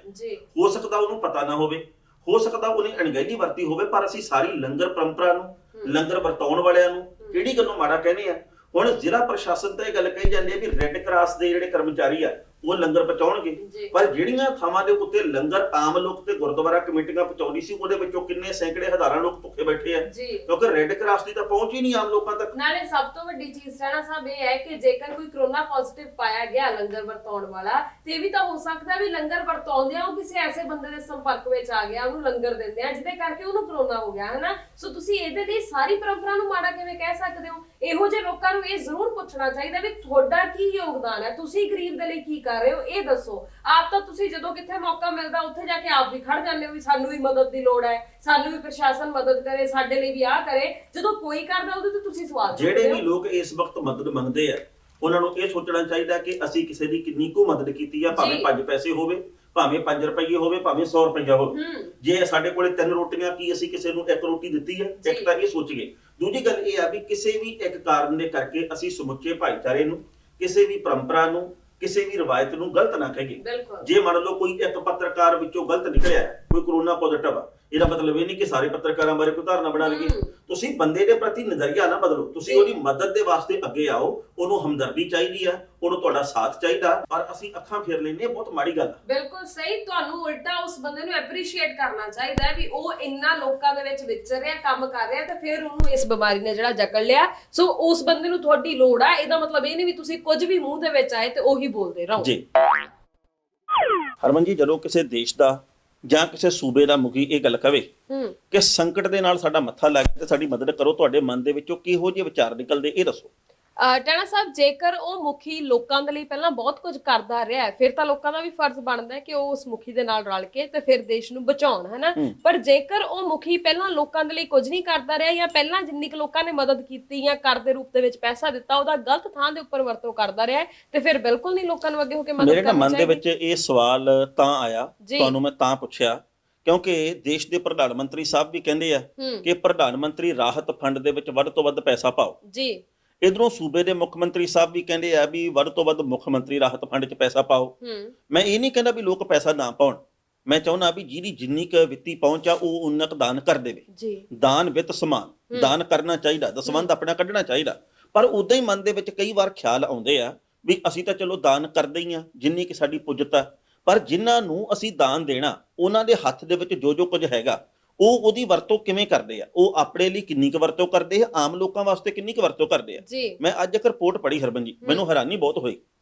ਹੋ ਸਕਦਾ ਉਹਨੂੰ ਪਤਾ ਨਾ ਹੋਵੇ, ਹੋ ਸਕਦਾ ਉਹਨੇ ਅਣਗਹਿਲੀ ਵਰਤੀ ਹੋਵੇ, ਪਰ ਅਸੀਂ ਸਾਰੀ ਲੰਗਰ ਪਰੰਪਰਾ ਨੂੰ, ਲੰਗਰ ਵਰਤਾਉਣ ਵਾਲਿਆਂ ਨੂੰ ਕਿਹੜੀ ਗੱਲੋਂ ਮਾੜਾ ਕਹਿੰਦੇ ਆ? ਹੁਣ ਜ਼ਿਲ੍ਹਾ ਪ੍ਰਸ਼ਾਸਨ ਤਾਂ ਇਹ ਗੱਲ ਕਹੀ ਜਾਂਦੀ ਹੈ ਵੀ ਰੈੱਡ ਕਰਾਸ ਦੇ ਜਿਹੜੇ ਕਰਮਚਾਰੀ ਆ ਉਹ ਲੰਗਰ ਪਹੁੰਚਾਉਣਗੇ। ਜੀ। ਪਰ ਜਿਹੜੀਆਂ ਥਾਵਾਂ ਦੇ ਉੱਤੇ ਲੰਗਰ ਆਮ ਲੋਕ ਤੇ ਗੁਰਦੁਆਰਾ ਕਮੇਟੀਆਂ ਪਹੁੰਚਾਉਂਦੀ ਸੀ, ਉਹਦੇ ਵਿੱਚੋਂ ਕਿੰਨੇ ਸੈਂਕੜੇ ਹਜ਼ਾਰਾਂ ਲੋਕ ਭੁੱਖੇ ਬੈਠੇ ਆ, ਜੀ। ਕਿਉਂਕਿ ਰੈੱਡ ਕਰਾਸ ਦੀ ਤਾਂ ਪਹੁੰਚ ਹੀ ਨਹੀਂ ਆਮ ਲੋਕਾਂ ਤੱਕ। ਨਾਲੇ ਸਭ ਤੋਂ ਵੱਡੀ ਚੀਜ਼ ਰਾਣਾ ਸਾਹਿਬ ਇਹ ਹੈ ਕਿ ਜੇਕਰ ਕੋਈ ਕਰੋਨਾ ਪੋਜ਼ਿਟਿਵ ਪਾਇਆ ਗਿਆ ਲੰਗਰ ਵਰਤਾਉਣ ਵਾਲਾ, ਤੇ ਇਹ ਵੀ ਤਾਂ ਹੋ ਸਕਦਾ ਵੀ ਲੰਗਰ ਵਰਤਾਉਂਦਿਆਂ ਉਹ ਕਿਸੇ ਐਸੇ ਬੰਦੇ ਦੇ ਸੰਪਰਕ ਵਿੱਚ ਆ ਗਿਆ, ਉਹਨੂੰ ਲੰਗਰ ਦਿੰਦੇ ਆ ਜਿਹਦੇ ਕਰਕੇ ਉਹਨੂੰ ਕਰੋਨਾ ਹੋ ਗਿਆ, ਹਨਾ। ਸੋ ਤੁਸੀਂ ਇਹਦੇ ਲਈ ਸਾਰੀ ਪਰੰਪਰਾ ਨੂੰ ਮਾੜਾ ਕਿਵੇਂ ਕਹਿ ਸਕਦੇ ਹੋ? ਇਹੋ ਜਿਹੇ ਲੋਕਾਂ ਨੂੰ ਇਹ ਜ਼ਰੂਰ ਪੁੱਛਣਾ ਚਾਹੀਦਾ ਵੀ ਤੁਹਾਡਾ ਕੀ ਯੋਗਦਾਨ ਹੈ, ਤੁਸੀਂ ਗਰੀਬ ਦੇ ਲਈ ਕੀ ਕਰ ਰਹੇ ਹੋ, ਇਹ ਦੱਸੋ। ਆਪ ਤਾਂ ਤੁਸੀਂ ਜਦੋਂ ਕਿੱਥੇ ਮੌਕਾ ਮਿਲਦਾ ਉੱਥੇ ਜਾ ਕੇ ਆਪ ਵੀ ਖੜ ਜਾਂਦੇ ਹੋ ਵੀ ਸਾਨੂੰ ਵੀ ਮਦਦ ਦੀ ਲੋੜ ਹੈ, ਸਾਨੂੰ ਵੀ ਪ੍ਰਸ਼ਾਸਨ ਮਦਦ ਕਰੇ, ਸਾਡੇ ਲਈ ਵੀ ਆਹ ਕਰੇ। ਜਦੋਂ ਕੋਈ ਕਰਦਾ ਉਹਦੇ ਤੇ ਤੁਸੀਂ ਸਵਾਲ ਜਿਹੜੇ ਵੀ ਲੋਕ ਇਸ ਵਕਤ ਮਦਦ ਮੰਗਦੇ ਆ, ਉਹਨਾਂ ਨੂੰ ਇਹ ਸੋਚਣਾ ਚਾਹੀਦਾ ਕਿ ਅਸੀਂ ਕਿਸੇ ਦੀ ਕਿੰਨੀ ਕੁ ਮਦਦ ਕੀਤੀ ਆ, ਭਾਵੇਂ 5 ਪੈਸੇ ਹੋਵੇ, ਭਾਵੇਂ 5 ਰੁਪਏ ਹੋਵੇ, ਭਾਵੇਂ 100 ਰੁਪਇਆ ਹੋਵੇ। ਜੇ ਸਾਡੇ ਕੋਲੇ 3 ਰੋਟੀਆਂ, ਕੀ ਅਸੀਂ ਕਿਸੇ ਨੂੰ 1 ਰੋਟੀ ਦਿੱਤੀ ਹੈ? ਇੱਕ ਤਾਂ ਇਹ ਸੋਚੀਏ। ਦੂਜੀ ਗੱਲ ਇਹ ਆ ਵੀ ਕਿਸੇ ਵੀ ਇੱਕ ਕਾਰਨ ਦੇ ਕਰਕੇ ਅਸੀਂ ਸਮੁੱਚੇ ਭਾਈਚਾਰੇ ਨੂੰ, ਕਿਸੇ ਵੀ ਪਰੰਪਰਾ ਨੂੰ, ਕਿਸੇ ਵੀ ਰਵਾਇਤ ਨੂੰ ਗਲਤ ਨਾ ਕਹੀਏ। ਜੇ ਮੰਨ ਲਓ ਕੋਈ ਇੱਕ ਪੱਤਰਕਾਰ ਵਿੱਚੋਂ ਗਲਤ ਨਿਕਲਿਆ, ਕੋਈ ਕਰੋਨਾ ਪੋਜ਼ਿਟਿਵ ਆ, ਇਹਦਾ ਮਤਲਬ ਇਹ ਨਹੀਂ ਕਿ ਸਾਰੇ ਪੱਤਰਕਾਰਾਂ ਬਾਰੇ ਕੋਈ ਧਾਰਨਾ ਬਣਾ ਲਈਏ। ਤੁਸੀਂ ਬੰਦੇ ਦੇ ਪ੍ਰਤੀ ਨਜ਼ਰੀਆ ਨਾ ਬਦਲੋ, ਤੁਸੀਂ ਉਹਦੀ ਮਦਦ ਦੇ ਵਾਸਤੇ ਅੱਗੇ ਆਓ। ਉਹਨੂੰ ਹਮਦਰਦੀ ਚਾਹੀਦੀ ਆ, ਉਹਨੂੰ ਤੁਹਾਡਾ ਸਾਥ ਚਾਹੀਦਾ। ਪਰ ਅਸੀਂ ਅੱਖਾਂ ਫੇਰ ਲੈਂਦੇ, ਬਹੁਤ ਮਾੜੀ ਗੱਲ। ਬਿਲਕੁਲ ਸਹੀ। ਤੁਹਾਨੂੰ ਉਲਟਾ ਉਸ ਬੰਦੇ ਨੂੰ ਐਪਰੀਸ਼ੀਏਟ ਕਰਨਾ ਚਾਹੀਦਾ ਹੈ ਵੀ ਉਹ ਇੰਨਾ ਲੋਕਾਂ ਦੇ ਵਿੱਚ ਵਿਚਰ ਰਿਹਾ, ਕੰਮ ਕਰ ਰਿਹਾ, ਤੇ ਫਿਰ ਉਹਨੂੰ ਇਸ ਬਿਮਾਰੀ ਨੇ ਜਿਹੜਾ ਜਕੜ ਲਿਆ। ਸੋ ਉਸ ਬੰਦੇ ਨੂੰ ਤੁਹਾਡੀ ਲੋੜ ਆ। ਇਹਦਾ ਮਤਲਬ ਇਹ ਨਹੀਂ ਵੀ ਤੁਸੀਂ ਕੁਝ ਵੀ ਮੂੰਹ ਦੇ ਵਿੱਚ ਆਏ ਤੇ ਉਹੀ ਬੋਲਦੇ ਰਹੋ। ਜੀ ਹਰਮਨ ਜੀ, ਜਦੋਂ ਕਿਸੇ ਦੇਸ਼ ਦਾ ਜਾਂ ਕਿਸੇ ਸੂਬੇ ਦਾ ਮੁਖੀ ਇਹ ਗੱਲ ਕਵੇ ਕਿ ਸੰਕਟ ਦੇ ਨਾਲ ਸਾਡਾ ਮੱਥਾ ਲੱਗ ਤੇ ਸਾਡੀ ਮਦਦ ਕਰੋ, ਤੁਹਾਡੇ ਮਨ ਦੇ ਵਿੱਚੋਂ ਕਿਹੋ ਜਿਹੇ ਵਿਚਾਰ ਨਿਕਲਦੇ, ਇਹ ਦੱਸੋ। ਟਾਣਾ ਸਾਹਿਬ, ਜੇਕਰ ਉਹ ਮੁਖੀ ਲੋਕਾਂ ਦੇ ਲਈ ਪਹਿਲਾਂ ਬਹੁਤ ਕੁਝ ਕਰਦਾ ਰਿਹਾ ਹੈ, ਫਿਰ ਤਾਂ ਲੋਕਾਂ ਦਾ ਵੀ ਫਰਜ਼ ਬਣਦਾ ਹੈ ਕਿ ਉਹ ਉਸ ਮੁਖੀ ਦੇ ਨਾਲ ਰਲ ਕੇ ਤੇ ਫਿਰ ਦੇਸ਼ ਨੂੰ ਬਚਾਉਣ, ਹਨਾ। ਪਰ ਜੇਕਰ ਉਹ ਮੁਖੀ ਪਹਿਲਾਂ ਲੋਕਾਂ ਦੇ ਲਈ ਕੁਝ ਨਹੀਂ ਕਰਦਾ ਰਿਹਾ, ਜਾਂ ਪਹਿਲਾਂ ਜਿੰਨੀ ਕੁ ਲੋਕਾਂ ਨੇ ਮਦਦ ਕੀਤੀ ਜਾਂ ਕਰ ਦੇ ਰੂਪ ਦੇ ਵਿੱਚ ਪੈਸਾ ਦਿੱਤਾ ਉਹਦਾ ਗਲਤ ਥਾਂ ਦੇ ਉੱਪਰ ਵਰਤੋਂ ਕਰਦਾ ਰਿਹਾ, ਤੇ ਫਿਰ ਬਿਲਕੁਲ ਨਹੀਂ ਲੋਕਾਂ ਨੂੰ ਅੱਗੇ ਹੋ ਕੇ ਮਦਦ ਕਰਨੀ ਚਾਹੀਦੀ। ਮੇਰੇ ਮਨ ਦੇ ਵਿੱਚ ਇਹ ਸਵਾਲ ਤਾਂ ਆਇਆ, ਤੁਹਾਨੂੰ ਮੈਂ ਤਾਂ ਪੁੱਛਿਆ ਕਿਉਂਕਿ ਦੇਸ਼ ਦੇ ਪ੍ਰਧਾਨ ਮੰਤਰੀ ਸਾਹਿਬ ਵੀ ਕਹਿੰਦੇ ਆ ਕਿ ਪ੍ਰਧਾਨ ਮੰਤਰੀ ਰਾਹਤ ਫੰਡ ਦੇ ਵਿੱਚ ਵੱਧ ਤੋਂ ਵੱਧ ਪੈਸਾ ਪਾਓ। ਜੀ। ਇਧਰੋਂ ਸੂਬੇ ਦੇ ਮੁੱਖ ਮੰਤਰੀ ਸਾਹਿਬ ਵੀ ਕਹਿੰਦੇ ਆ ਵੀ ਵੱਧ ਤੋਂ ਵੱਧ ਮੁੱਖ ਮੰਤਰੀ ਰਾਹਤ ਫੰਡ 'ਚ ਪੈਸਾ ਪਾਓ। ਮੈਂ ਇਹ ਨਹੀਂ ਕਹਿੰਦਾ ਵੀ ਲੋਕ ਪੈਸਾ ਨਾ ਪਾਉਣ, ਮੈਂ ਚਾਹੁੰਦਾ ਵੀ ਜਿਹਦੀ ਜਿੰਨੀ ਕੁ ਵਿੱਤੀ ਪਹੁੰਚ ਆ ਉਹ ਉਨਾ ਕੁ ਦਾਨ ਕਰ ਦੇਵੇ। ਦਾਨ ਵਿੱਤ ਸਮਾਨ, ਦਾਨ ਕਰਨਾ ਚਾਹੀਦਾ, ਦਸਵੰਧ ਆਪਣਾ ਕੱਢਣਾ ਚਾਹੀਦਾ। ਪਰ ਉਦਾਂ ਹੀ ਮਨ ਦੇ ਵਿੱਚ ਕਈ ਵਾਰ ਖਿਆਲ ਆਉਂਦੇ ਆ ਵੀ ਅਸੀਂ ਤਾਂ ਚਲੋ ਦਾਨ ਕਰਦੇ ਹੀ ਆ ਜਿੰਨੀ ਕਿ ਸਾਡੀ ਪੁੱਜਤ ਆ, ਪਰ ਜਿਨ੍ਹਾਂ ਨੂੰ ਅਸੀਂ ਦਾਨ ਦੇਣਾ ਉਹਨਾਂ ਦੇ ਹੱਥ ਦੇ ਵਿੱਚ ਜੋ ਕੁਝ ਹੈਗਾ ਉਹ ਉਹਦੀ ਵਰਤੋਂ ਕਿਵੇਂ ਕਰਦੇ ਆ, ਉਹ ਆਪਣੇ ਲਈ ਕਿੰਨੀ ਕੁ ਵਰਤੋਂ ਕਰਦੇ ਆ, ਆਮ ਲੋਕਾਂ ਵਾਸਤੇ ਕਿੰਨੀ ਕੁ ਵਰਤੋਂ ਕਰਦੇ ਆ। ਮੈਂ ਅੱਜ ਇੱਕ ਰਿਪੋਰਟ ਪੜ੍ਹੀ ਹਰਬਨ ਜੀ, ਮੈਨੂੰ ਹੈਰਾਨੀ ਬਹੁਤ ਹੋਈ।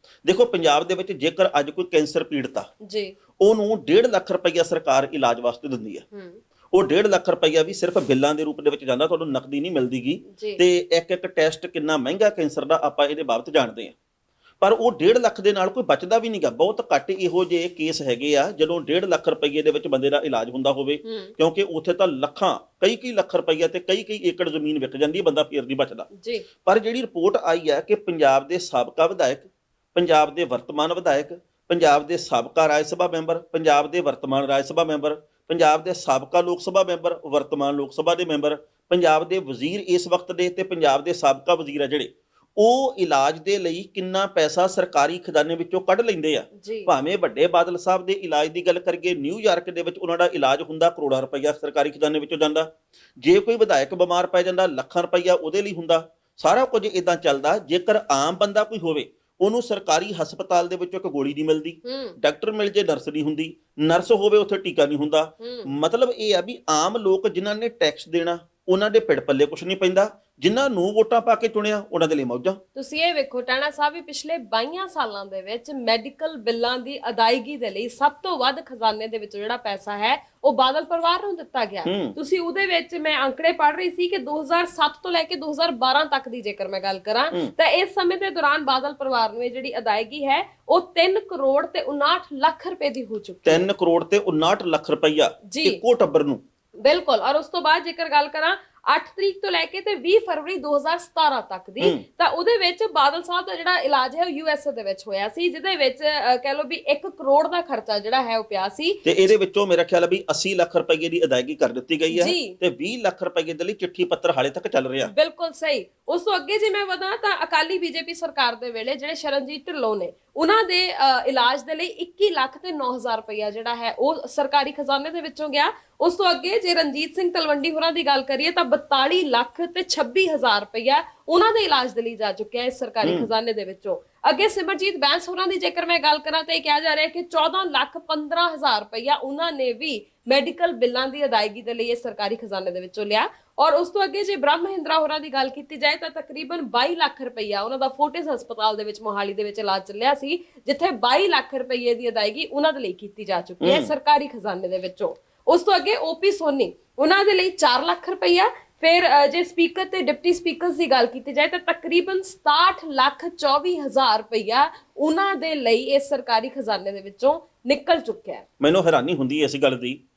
ਦੇਖੋ, ਪੰਜਾਬ ਦੇ ਵਿੱਚ ਜੇਕਰ ਅੱਜ ਕੋਈ ਕੈਂਸਰ ਪੀੜਤ ਆ, ਉਹਨੂੰ 1.5 ਲੱਖ ਰੁਪਈਆ ਸਰਕਾਰ ਇਲਾਜ ਵਾਸਤੇ ਦਿੰਦੀ ਆ। ਉਹ 1.5 ਲੱਖ ਰੁਪਈਆ ਵੀ ਸਿਰਫ ਬਿੱਲਾਂ ਦੇ ਰੂਪ ਦੇ ਵਿੱਚ ਜਾਂਦਾ, ਤੁਹਾਨੂੰ ਨਕਦੀ ਨਹੀਂ ਮਿਲਦੀਗੀ। ਤੇ ਇੱਕ ਟੈਸਟ ਕਿੰਨਾ ਮਹਿੰਗਾ ਕੈਂਸਰ ਦਾ ਆਪਾਂ ਇਹਦੇ ਬਾਬਤ ਜਾਣਦੇ ਆ। ਪਰ ਉਹ 1.5 ਲੱਖ ਦੇ ਨਾਲ ਕੋਈ ਬਚਦਾ ਵੀ ਨਹੀਂਗਾ। ਬਹੁਤ ਘੱਟ ਇਹੋ ਜਿਹੇ ਕੇਸ ਹੈਗੇ ਆ ਜਦੋਂ 1.5 ਲੱਖ ਰੁਪਏ ਦੇ ਵਿੱਚ ਬੰਦੇ ਦਾ ਇਲਾਜ ਹੁੰਦਾ ਹੋਵੇ, ਕਿਉਂਕਿ ਉੱਥੇ ਤਾਂ ਲੱਖਾਂ, ਕਈ ਲੱਖ ਰੁਪਈਆ ਤੇ ਕਈ ਏਕੜ ਜ਼ਮੀਨ ਵਿਕ ਜਾਂਦੀ ਹੈ, ਬੰਦਾ ਫੇਰ ਨਹੀਂ ਬਚਦਾ। ਪਰ ਜਿਹੜੀ ਰਿਪੋਰਟ ਆਈ ਹੈ ਕਿ ਪੰਜਾਬ ਦੇ ਸਾਬਕਾ ਵਿਧਾਇਕ, ਪੰਜਾਬ ਦੇ ਵਰਤਮਾਨ ਵਿਧਾਇਕ, ਪੰਜਾਬ ਦੇ ਸਾਬਕਾ ਰਾਜ ਸਭਾ ਮੈਂਬਰ, ਪੰਜਾਬ ਦੇ ਵਰਤਮਾਨ ਰਾਜ ਸਭਾ ਮੈਂਬਰ, ਪੰਜਾਬ ਦੇ ਸਾਬਕਾ ਲੋਕ ਸਭਾ ਮੈਂਬਰ, ਵਰਤਮਾਨ ਲੋਕ ਸਭਾ ਦੇ ਮੈਂਬਰ, ਪੰਜਾਬ ਦੇ ਵਜ਼ੀਰ ਇਸ ਵਕਤ ਦੇ ਤੇ ਪੰਜਾਬ ਦੇ ਸਾਬਕਾ ਵਜ਼ੀਰ ਆ ਜਿਹੜੇ, ਉਹ ਇਲਾਜ ਦੇ ਲਈ ਕਿੰਨਾ ਪੈਸਾ ਸਰਕਾਰੀ ਖਜ਼ਾਨੇ ਵਿੱਚੋਂ ਕੱਢ ਲੈਂਦੇ ਆ। ਭਾਵੇਂ ਵੱਡੇ ਬਾਦਲ ਸਾਹਿਬ ਦੇ ਇਲਾਜ ਦੀ ਗੱਲ ਕਰੀਏ, ਨਿਊਯਾਰਕ ਦੇ ਵਿੱਚ ਉਹਨਾਂ ਦਾ ਇਲਾਜ ਹੁੰਦਾ, ਕਰੋੜਾਂ ਰੁਪਈਆ ਸਰਕਾਰੀ ਖਜ਼ਾਨੇ ਵਿੱਚੋਂ ਜਾਂਦਾ। ਜੇ ਕੋਈ ਵਿਧਾਇਕ ਬਿਮਾਰ ਪੈ ਜਾਂਦਾ, ਲੱਖਾਂ ਰੁਪਈਆ ਉਹਦੇ ਲਈ ਹੁੰਦਾ। ਸਾਰਾ ਕੁਝ ਇਦਾਂ ਚੱਲਦਾ। ਜੇਕਰ ਆਮ ਬੰਦਾ ਕੋਈ ਹੋਵੇ, ਉਹਨੂੰ ਸਰਕਾਰੀ ਹਸਪਤਾਲ ਦੇ ਵਿੱਚੋਂ ਇੱਕ ਗੋਲੀ ਨਹੀਂ ਮਿਲਦੀ, ਡਾਕਟਰ ਮਿਲ ਜੇ ਨਰਸ ਨਹੀਂ ਹੁੰਦੀ, ਨਰਸ ਹੋਵੇ ਉੱਥੇ ਟੀਕਾ ਨਹੀਂ ਹੁੰਦਾ। ਮਤਲਬ ਇਹ ਆ ਵੀ ਆਮ ਲੋਕ ਜਿਨ੍ਹਾਂ ਨੇ ਟੈਕਸ ਦੇਣਾ, ਉਹਨਾਂ ਦੇ ਪਿੜ ਪੱਲੇ ਕੁਝ ਨਹੀਂ ਪੈਂਦਾ। ਜਿਨ੍ਹਾਂ ਨੂੰ ਵੋਟਾਂ ਪਾ ਕੇ ਚੁਣਿਆ ਉਹਨਾਂ ਦੇ ਲਈ ਮੌਜਾਂ। ਤੁਸੀਂ ਇਹ ਵੇਖੋ ਟਾਣਾ ਸਾਹਿਬ, ਵੀ ਪਿਛਲੇ 22 ਸਾਲਾਂ ਦੇ ਵਿੱਚ ਮੈਡੀਕਲ ਬਿੱਲਾਂ ਦੀ ਅਦਾਇਗੀ ਦੇ ਲਈ ਸਭ ਤੋਂ ਵੱਧ ਖਜ਼ਾਨੇ ਦੇ ਵਿੱਚ ਜਿਹੜਾ ਪੈਸਾ ਹੈ ਉਹ ਬਾਦਲ ਪਰਿਵਾਰ ਨੂੰ ਦਿੱਤਾ ਗਿਆ। ਤੁਸੀਂ ਉਹਦੇ ਵਿੱਚ, ਮੈਂ ਅੰਕੜੇ ਪੜ੍ਹ ਰਹੀ ਸੀ ਕਿ 2007 ਤੋਂ ਲੈ ਕੇ 2012 ਤੱਕ ਦੀ ਜੇਕਰ ਮੈਂ ਗੱਲ ਕਰਾਂ ਤਾਂ ਇਸ ਸਮੇਂ ਦੇ ਦੌਰਾਨ ਬਾਦਲ ਪਰਿਵਾਰ ਨੂੰ ਇਹ ਜਿਹੜੀ ਅਦਾਇਗੀ ਹੈ ਉਹ 3 ਕਰੋੜ ਤੇ 59 ਲੱਖ ਰੁਪਏ ਦੀ ਹੋ ਚੁੱਕੀ ਹੈ। 3 ਕਰੋੜ ਤੇ 59 ਲੱਖ ਰੁਪਈਆ ਇੱਕੋ ਟੱਬਰ ਨੂੰ। ਬਿਲਕੁਲ। ਔਰ ਉਸ ਤੋਂ ਬਾਅਦ ਜੇਕਰ ਗੱਲ ਕਰਾਂ 8 ਤਰੀਕ ਤੋਂ ਲੈ ਕੇ ਤੇ 20 ਫਰਵਰੀ 2017 ਤੱਕ ਦੀ, ਤਾਂ ਉਹਦੇ ਵਿੱਚ ਬਾਦਲ ਸਾਹਿਬ ਦਾ ਜਿਹੜਾ ਇਲਾਜ ਹੈ ਉਹ USA ਦੇ ਵਿੱਚ ਹੋਇਆ ਸੀ, ਜਿਹਦੇ ਵਿੱਚ ਕਹਿ ਲਓ ਵੀ 1 ਕਰੋੜ ਦਾ ਖਰਚਾ ਜਿਹੜਾ ਹੈ ਉਹ ਪਿਆ ਸੀ। ਤੇ ਇਹਦੇ ਵਿੱਚੋਂ ਮੇਰਾ ਖਿਆਲ ਹੈ ਵੀ 80 ਲੱਖ ਰੁਪਏ ਦੀ ਅਦਾਇਗੀ ਕਰ ਦਿੱਤੀ ਗਈ ਹੈ ਤੇ 20 ਲੱਖ ਰੁਪਏ ਦੇ ਲਈ ਚਿੱਠੀ ਪੱਤਰ ਹਾਲੇ ਤੱਕ ਚੱਲ ਰਿਹਾ। ਬਿਲਕੁਲ ਸਹੀ। ਉਸ ਤੋਂ ਅੱਗੇ ਜੇ ਮੈਂ ਵਧਾਂ ਤਾਂ ਅਕਾਲੀ BJP ਸਰਕਾਰ ਦੇ ਵੇਲੇ ਜਿਹੜੇ ਸ਼ਰਨਜੀਤ ਢਿੱਲੋਂ ਨੇ, ਉਹਨਾਂ ਦੇ ਇਲਾਜ ਦੇ ਲਈ 21 ਲੱਖ ਤੇ 9,000 ਰੁਪਇਆ ਜਿਹੜਾ ਹੈ ਉਹ ਸਰਕਾਰੀ ਖਜ਼ਾਨੇ ਦੇ ਵਿੱਚੋਂ ਗਿਆ। ਉਸ ਤੋਂ ਅੱਗੇ ਜੇ ਰਣਜੀਤ ਸਿੰਘ ਤਲਵੰਡੀ ਹੋਰਾਂ ਦੀ ਗੱਲ ਕਰੀਏ ਤਾਂ 42 ਲੱਖ ਤੇ 26,000 ਰੁਪਇਆ ਉਹਨਾਂ ਦੇ ਇਲਾਜ ਦੇ ਲਈ ਜਾ ਚੁੱਕਿਆ ਇਸ ਸਰਕਾਰੀ ਖਜ਼ਾਨੇ ਦੇ ਵਿੱਚੋਂ। ਅੱਗੇ ਸਿਮਰਜੀਤ ਬੈਂਸ ਹੋਰਾਂ ਦੀ ਜੇਕਰ ਮੈਂ ਗੱਲ ਕਰਾਂ ਤਾਂ ਇਹ ਕਿਹਾ ਜਾ ਰਿਹਾ ਕਿ 14,15,000 ਰੁਪਇਆ ਉਹਨਾਂ ਨੇ ਵੀ ਮੈਡੀਕਲ ਬਿੱਲਾਂ ਦੀ ਅਦਾਇਗੀ ਦੇ ਲਈ ਇਸ ਸਰਕਾਰੀ ਖਜ਼ਾਨੇ ਦੇ ਵਿੱਚੋਂ ਲਿਆ। ਔਰ ਉਸ ਤੋਂ ਅੱਗੇ ਜੇ ਬ੍ਰਹਮ ਮਹਿੰਦਰਾ ਹੋਰਾਂ ਦੀ ਗੱਲ ਕੀਤੀ ਜਾਏ ਤਾਂ ਤਕਰੀਬਨ 22 ਲੱਖ ਰੁਪਇਆ ਉਹਨਾਂ ਦਾ ਫੋਰਟਿਸ ਹਸਪਤਾਲ ਦੇ ਵਿੱਚ ਮੋਹਾਲੀ ਦੇ ਵਿੱਚ ਇਲਾਜ ਚੱਲਿਆ ਸੀ, ਜਿੱਥੇ 22 ਲੱਖ ਰੁਪਏ ਦੀ ਅਦਾਇਗੀ ਉਹਨਾਂ ਦੇ ਲਈ ਕੀਤੀ ਜਾ ਚੁੱਕੀ ਹੈ ਸਰਕਾਰੀ ਖਜ਼ਾਨੇ ਦੇ ਵਿੱਚੋਂ। ਉਸ ਤੋਂ ਅੱਗੇ ਓਪੀ ਸੋਨੀ ਉਹਨਾਂ ਦੇ ਲਈ 4 ਲੱਖ ਰੁਪਇਆ। ਫਿਰ ਜੇ ਸਪੀਕਰ ਤੇ ਡਿਪਟੀ ਸਪੀਕਰਸ ਦੀ ਗੱਲ ਕੀਤੀ ਜਾਏ ਤਾਂ ਤਕਰੀਬਨ 67,24,000 ਰੁਪਇਆ ਉਹਨਾਂ ਦੇ ਲਈ ਇਸ ਸਰਕਾਰੀ ਖਜ਼ਾਨੇ ਦੇ ਵਿੱਚੋਂ ਨਿਕਲ ਚੁੱਕਿਆ ਹੈ। ਮੈਨੂੰ ਹੈਰਾਨੀ ਹੁੰਦੀ ਹੈ ਇਸ ਗੱਲ ਦੀ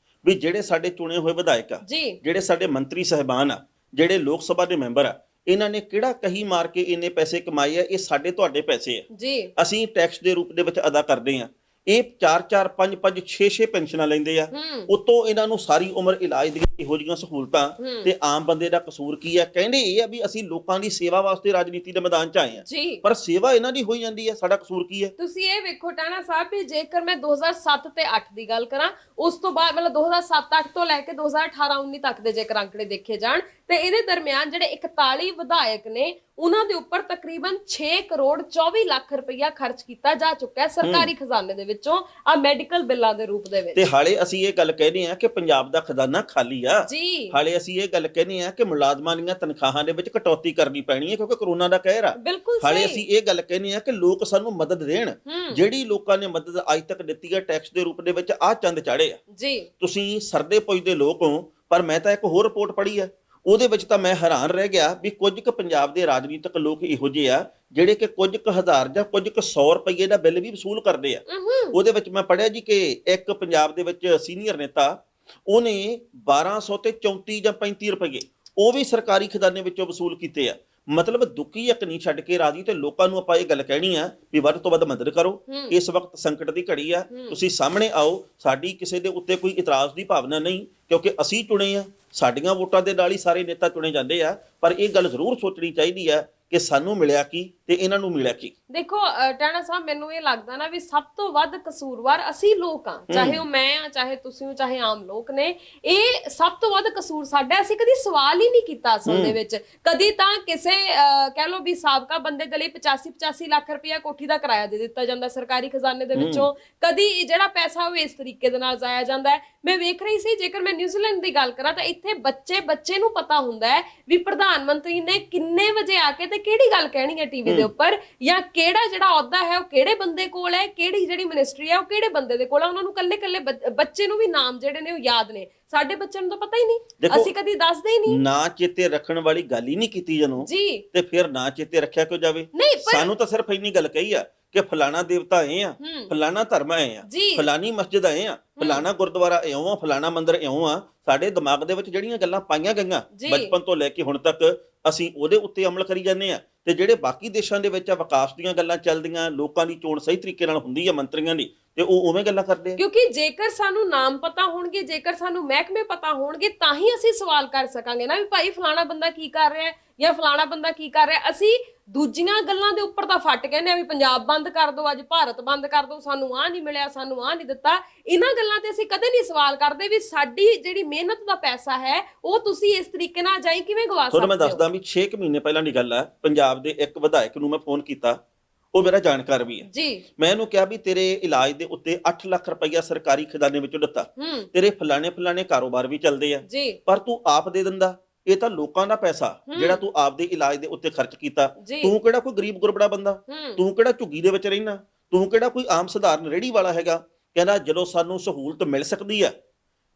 ਵੀ ਜਿਹੜੇ ਸਾਡੇ ਚੁਣੇ ਹੋਏ ਵਿਧਾਇਕ ਆ, ਜਿਹੜੇ ਸਾਡੇ ਮੰਤਰੀ ਸਾਹਿਬਾਨ ਆ, ਜਿਹੜੇ ਲੋਕ ਸਭਾ ਦੇ ਮੈਂਬਰ ਆ, ਇਹਨਾਂ ਨੇ ਕਿਹੜਾ ਕਹੀ ਮਾਰ ਕੇ ਇੰਨੇ ਪੈਸੇ ਕਮਾਏ ਆ? ਇਹ ਸਾਡੇ ਤੁਹਾਡੇ ਪੈਸੇ ਆ ਜੀ, ਅਸੀਂ ਟੈਕਸ ਦੇ ਰੂਪ ਦੇ ਵਿੱਚ ਅਦਾ ਕਰਦੇ ਆ। ਇਹ 4-4 5-5 6-6 ਪੈਨਸ਼ਨਾਂ ਲੈਂਦੇ ਆ, ਉਤੋਂ ਇਹਨਾਂ ਨੂੰ ਸਾਰੀ ਉਮਰ ਇਲਾਜ ਦੀਆਂ ਇਹੋ ਜਿਹੀਆਂ ਸਹੂਲਤਾਂ, ਤੇ ਆਮ ਬੰਦੇ ਦਾ ਕਸੂਰ ਕੀ ਆ? ਕਹਿੰਦੇ ਇਹ ਆ ਵੀ ਅਸੀਂ ਲੋਕਾਂ ਦੀ ਸੇਵਾ ਵਾਸਤੇ ਰਾਜਨੀਤੀ ਦੇ ਮੈਦਾਨ 'ਚ ਆਏ ਆ, ਪਰ ਸੇਵਾ ਇਹਨਾਂ ਦੀ ਹੋਈ ਜਾਂਦੀ ਹੈ, ਸਾਡਾ ਕਸੂਰ ਕੀ ਹੈ? ਤੁਸੀਂ ਇਹ ਵੇਖੋ ਟਾਣਾ ਸਾਹਿਬ ਵੀ ਜੇਕਰ ਮੈਂ 2007 ਤੇ 8 ਦੀ ਗੱਲ ਕਰਾਂ, ਉਸ ਤੋਂ ਬਾਅਦ ਮਤਲਬ 2007-8 ਤੋਂ ਲੈ ਕੇ 2018-19 ਤੱਕ ਦੇ ਜੇਕਰ ਅੰਕੜੇ ਦੇਖੇ ਜਾਣ ਤੇ ਇਹਦੇ ਦਰਮਿਆਨ ਜਿਹੜੇ 41 ਵਿਧਾਇਕ ਨੇ ਉਹਨਾਂ ਦੇ ਉੱਪਰ ਤਕਰੀਬਨ 6 ਕਰੋੜ 24 ਲੱਖ ਰੁਪਇਆ ਖਰਚ ਕੀਤਾ ਜਾ ਚੁੱਕਾ ਹੈ ਸਰਕਾਰੀ ਖਜ਼ਾਨੇ ਦੇ ਵਿੱਚੋਂ ਆ ਮੈਡੀਕਲ ਬਿੱਲਾਂ ਦੇ ਰੂਪ ਦੇ ਵਿੱਚ। ਤੇ ਹਾਲੇ ਅਸੀਂ ਇਹ ਗੱਲ ਕਹਿੰਦੇ ਆ ਕਿ ਪੰਜਾਬ ਦਾ ਖਜ਼ਾਨਾ ਖਾਲੀ ਆ ਜੀ। ਹਾਲੇ ਅਸੀਂ ਇਹ ਗੱਲ ਕਹਿੰਦੇ ਆ ਕਿ ਮੁਲਾਜ਼ਮਾਂ ਦੀਆਂ ਤਨਖਾਹਾਂ ਦੇ ਵਿੱਚ ਕਟੌਤੀ ਕਰਨੀ ਪੈਣੀ ਹੈ ਕਿਉਂਕਿ ਕਰੋਨਾ ਦਾ ਕਹਿਰ ਆ। ਹਾਲੇ ਅਸੀਂ ਇਹ ਗੱਲ ਕਹਿੰਦੇ ਆ ਕਿ ਲੋਕ ਸਾਨੂੰ ਮਦਦ ਦੇਣ, ਜਿਹੜੀ ਲੋਕਾਂ ਨੇ ਮਦਦ ਅੱਜ ਤੱਕ ਦਿੱਤੀ ਹੈ ਟੈਕਸ ਦੇ ਰੂਪ ਦੇ ਵਿੱਚ ਆ ਚੰਦ ਚਾੜੇ ਆ ਜੀ। ਤੁਸੀਂ ਸਰਦੇ ਪੁੱਜਦੇ ਲੋਕ ਹੋ, ਪਰ ਮੈਂ ਤਾਂ ਇੱਕ ਹੋਰ ਰਿਪੋਰਟ ਪੜ੍ਹੀ ਆ, ਉਹਦੇ ਵਿੱਚ ਤਾਂ ਮੈਂ ਹੈਰਾਨ ਰਹਿ ਗਿਆ ਵੀ ਕੁਝ ਕੁ ਪੰਜਾਬ ਦੇ ਰਾਜਨੀਤਿਕ ਲੋਕ ਇਹੋ ਜਿਹੇ ਆ ਜਿਹੜੇ ਕਿ ਕੁਝ ਕੁ ਹਜ਼ਾਰ ਜਾਂ ਕੁਝ ਕੁ 100 ਰੁਪਏ ਦਾ ਬਿੱਲ ਵੀ ਵਸੂਲ ਕਰਦੇ ਆ। ਉਹਦੇ ਵਿੱਚ ਮੈਂ ਪੜ੍ਹਿਆ ਜੀ ਕਿ ਇੱਕ ਪੰਜਾਬ ਦੇ ਵਿੱਚ ਸੀਨੀਅਰ ਨੇਤਾ, ਉਹਨੇ 1200 ਤੇ 34 ਜਾਂ 35 ਰੁਪਏ ਉਹ ਵੀ ਸਰਕਾਰੀ ਖਜ਼ਾਨੇ ਵਿੱਚੋਂ ਵਸੂਲ ਕੀਤੇ ਆ। ਮਤਲਬ ਦੁੱਕੀ ਇੱਕ ਨਹੀਂ ਛੱਡ ਕੇ ਰਾਜੀ, ਤੇ ਲੋਕਾਂ ਨੂੰ ਆਪਾਂ ਇਹ ਗੱਲ ਕਹਿਣੀ ਆ ਵੀ ਵੱਧ ਤੋਂ ਵੱਧ ਮਦਦ ਕਰੋ। ਇਸ ਵਕਤ ਸੰਕਟ ਦੀ ਘੜੀ ਆ, ਤੁਸੀਂ ਸਾਹਮਣੇ ਆਓ। ਸਾਡੀ ਕਿਸੇ ਦੇ ਉੱਤੇ ਕੋਈ ਇਤਰਾਜ਼ ਦੀ ਭਾਵਨਾ ਨਹੀਂ, ਕਿਉਂਕਿ ਅਸੀਂ ਚੁਣੇ ਆ, ਸਾਡੀਆਂ ਵੋਟਾਂ ਦੇ ਨਾਲ ਹੀ ਸਾਰੇ ਨੇਤਾ ਚੁਣੇ ਜਾਂਦੇ ਆ। ਪਰ ਇਹ ਗੱਲ ਜ਼ਰੂਰ ਸੋਚਣੀ ਚਾਹੀਦੀ ਆ ਕਿ ਸਾਨੂੰ ਮਿਲਿਆ ਕੀ ਤੇ ਇਹਨਾਂ ਨੂੰ ਮਿਲਿਆ ਕੀ। ਦੇਖੋ ਟਾਣਾ ਸਾਹਿਬ, ਮੈਨੂੰ ਇਹ ਲੱਗਦਾ ਨਾ ਵੀ ਸਭ ਤੋਂ ਵੱਧ ਕਸੂਰਵਾਰ ਅਸੀਂ ਲੋਕ ਆ, ਚਾਹੇ ਉਹ ਮੈਂ ਆ, ਚਾਹੇ ਤੁਸੀਂ ਹੋ, ਚਾਹੇ ਆਮ ਲੋਕ ਨੇ। ਇਹ ਸਭ ਤੋਂ ਵੱਧ ਕਸੂਰ ਸਾਡਾ। ਅਸੀਂ ਕਦੀ ਸਵਾਲ ਹੀ ਨਹੀਂ ਕੀਤਾ ਅਸਲ ਦੇ ਵਿੱਚ। ਕਦੀ ਤਾਂ ਕਿਸੇ ਕਹਿ ਲਓ ਵੀ ਸਾਬਕਾ ਬੰਦੇ ਦੇ ਲਈ 85 ਲੱਖ ਰੁਪਇਆ ਕੋਠੀ ਦਾ ਕਿਰਾਇਆ ਦੇ ਦਿੱਤਾ ਜਾਂਦਾ ਸਰਕਾਰੀ ਖਜ਼ਾਨੇ ਦੇ ਵਿੱਚੋਂ। ਕਦੀ ਜਿਹੜਾ ਪੈਸਾ ਉਹ ਇਸ ਤਰੀਕੇ ਦੇ ਨਾਲ ਜ਼ਾਇਆ ਜਾਂਦਾ ਹੈ। ਮੈਂ ਵੇਖ ਰਹੀ ਸੀ, ਜੇਕਰ ਮੈਂ ਨਿਊਜ਼ੀਲੈਂਡ ਦੀ ਗੱਲ ਕਰਾਂ ਤਾਂ ਇੱਥੇ ਬੱਚੇ ਨੂੰ ਪਤਾ ਹੁੰਦਾ ਹੈ ਵੀ ਪ੍ਰਧਾਨ ਮੰਤਰੀ ਨੇ ਕਿੰਨੇ ਵਜੇ ਆ ਕੇ ਤੇ ਕਿਹੜੀ ਗੱਲ ਕਹਿਣੀ ਹੈ ਟੀਵੀ ਦੇ ਉੱਪਰ, ਜਾਂ ਕਿਹੜਾ ਜਿਹੜਾ ਅਹੁਦਾ ਹੈ ਉਹ ਕਿਹੜੇ ਬੰਦੇ ਕੋਲ ਹੈ, ਕਿਹੜੀ ਜਿਹੜੀ ਮਿਨਿਸਟਰੀ ਹੈ ਉਹ ਕਿਹੜੇ ਬੰਦੇ ਦੇ ਕੋਲ ਹੈ। ਉਹਨਾਂ ਨੂੰ ਕੱਲੇ ਬੱਚੇ ਨੂੰ ਵੀ ਨਾਮ ਜਿਹੜੇ ਨੇ ਉਹ ਯਾਦ ਨੇ। ਸਾਡੇ ਬੱਚਿਆਂ ਨੂੰ ਤਾਂ ਪਤਾ ਹੀ ਨਹੀਂ, ਅਸੀਂ ਕਦੀ ਦੱਸਦੇ ਹੀ ਨਹੀਂ। ਨਾ ਚੇਤੇ ਰੱਖਣ ਵਾਲੀ ਗੱਲ ਹੀ ਨਹੀਂ ਕੀਤੀ ਜਦੋਂ ਜੀ, ਤੇ ਫਿਰ ਨਾ ਚੇਤੇ ਰੱਖਿਆ ਕਿਉਂ ਜਾਵੇ? ਸਾਨੂੰ ਤਾਂ ਸਿਰਫ ਇੰਨੀ ਗੱਲ ਕਹੀ ਆ ਕਿ ਫਲਾਣਾ ਦੇਵਤਾ ਆਏ ਆ, ਫਲਾਣਾ ਧਰਮ ਆਏ ਆ, ਫਲਾਣੀ ਮਸਜਿਦ ਆਏ ਆ, ਫਲਾਣਾ ਗੁਰਦੁਆਰਾ ਇਉਂ ਆ, ਫਲਾਣਾ ਮੰਦਿਰ ਇਉਂ ਆ। ਸਾਡੇ ਦਿਮਾਗ ਦੇ ਵਿੱਚ ਜਿਹੜੀਆਂ ਗੱਲਾਂ ਪਾਈਆਂ ਗਈਆਂ ਬਚਪਨ ਤੋਂ ਲੈ ਕੇ ਹੁਣ ਤੱਕ, ਅਸੀਂ ਉਹਦੇ ਉੱਤੇ ਅਮਲ ਕਰੀ ਜਾਂਦੇ ਆ। ਤੇ ਜਿਹੜੇ ਬਾਕੀ ਦੇਸ਼ਾਂ ਦੇ ਵਿੱਚ ਵਿਕਾਸ ਦੀਆਂ ਗੱਲਾਂ ਚੱਲਦੀਆਂ, ਲੋਕਾਂ ਦੀ ਚੋਣ ਸਹੀ ਤਰੀਕੇ ਨਾਲ ਹੁੰਦੀ ਆ ਮੰਤਰੀਆਂ ਦੀ, ਤੇ ਉਹ ਉਵੇਂ ਗੱਲਾਂ ਕਰਦੇ ਆ। ਕਿਉਂਕਿ ਜੇਕਰ ਸਾਨੂੰ ਨਾਮ ਪਤਾ ਹੋਣਗੇ, ਜੇਕਰ ਸਾਨੂੰ ਮਹਿਕਮੇ ਪਤਾ ਹੋਣਗੇ, ਤਾਂ ਹੀ ਅਸੀਂ ਸਵਾਲ ਕਰ ਸਕਾਂਗੇ ਨਾ ਵੀ ਭਾਈ ਫਲਾਣਾ ਬੰਦਾ ਕੀ ਕਰ ਰਿਹਾ ਹੈ ਜਾਂ ਫਲਾਣਾ ਬੰਦਾ ਕੀ ਕਰ ਰਿਹਾ। ਅਸੀਂ ਦੂਜੀਆਂ ਗੱਲਾਂ ਦੇ ਉੱਪਰ ਤਾਂ ਫੱਟ ਕਹਿੰਦੇ ਆ ਵੀ ਪੰਜਾਬ ਬੰਦ ਕਰ ਦਿਓ, ਅੱਜ ਭਾਰਤ ਬੰਦ ਕਰ ਦਿਓ, ਸਾਨੂੰ ਆਹ ਨਹੀਂ ਮਿਲਿਆ, ਸਾਨੂੰ ਆਹ ਨਹੀਂ ਦਿੱਤਾ। ਇਹਨਾਂ ਗੱਲਾਂ ਤੇ ਅਸੀਂ ਕਦੇ ਨਹੀਂ ਸਵਾਲ ਕਰਦੇ ਵੀ ਸਾਡੀ ਜਿਹੜੀ ਮਿਹਨਤ ਦਾ ਪੈਸਾ ਹੈ ਉਹ ਤੁਸੀਂ ਇਸ ਤਰੀਕੇ ਨਾਲ ਜਾਈ ਕਿਵੇਂ ਗਵਾ ਸਕਦੇ ਹੋ। ਤੁਹਾਨੂੰ ਮੈਂ ਦੱਸਦਾ ਵੀ 6 ਮਹੀਨੇ ਪਹਿਲਾਂ ਦੀ ਗੱਲ ਹੈ, ਪੰਜਾਬ ਦੇ ਇੱਕ ਵਿਧਾਇਕ ਨੂੰ ਮੈਂ ਫੋਨ ਕੀਤਾ, ਉਹ ਮੇਰਾ ਜਾਣਕਾਰ ਵੀ ਹੈ ਜੀ। ਮੈਂ ਇਹਨੂੰ ਕਿਹਾ ਵੀ ਤੇਰੇ ਇਲਾਜ ਦੇ ਉੱਤੇ 8 ਲੱਖ ਰੁਪਇਆ ਸਰਕਾਰੀ ਖਜ਼ਾਨੇ ਵਿੱਚੋਂ ਦਿੱਤਾ, ਤੇਰੇ ਫਲਾਣੇ ਕਾਰੋਬਾਰ ਵੀ ਚੱਲਦੇ ਆ, ਪਰ ਤੂੰ ਆਪ ਦੇ ਦਿੰਦਾ। ਇਹ ਤਾਂ ਲੋਕਾਂ ਦਾ ਪੈਸਾ ਜਿਹੜਾ ਤੂੰ ਆਪਦੇ ਇਲਾਜ ਦੇ ਉੱਤੇ ਖਰਚ ਕੀਤਾ। ਤੂੰ ਕਿਹੜਾ ਕੋਈ ਗਰੀਬ ਗੁਰਬੜਾ ਬੰਦਾ, ਤੂੰ ਕਿਹੜਾ ਝੁੱਗੀ ਦੇ ਵਿੱਚ ਰਹਿਣਾ, ਤੂੰ ਕਿਹੜਾ ਕੋਈ ਆਮ ਸਧਾਰਨ ਰੇਹੜੀ ਵਾਲਾ ਹੈਗਾ। ਕਹਿੰਦਾ ਜਦੋਂ ਸਾਨੂੰ ਸਹੂਲਤ ਮਿਲ ਸਕਦੀ ਆ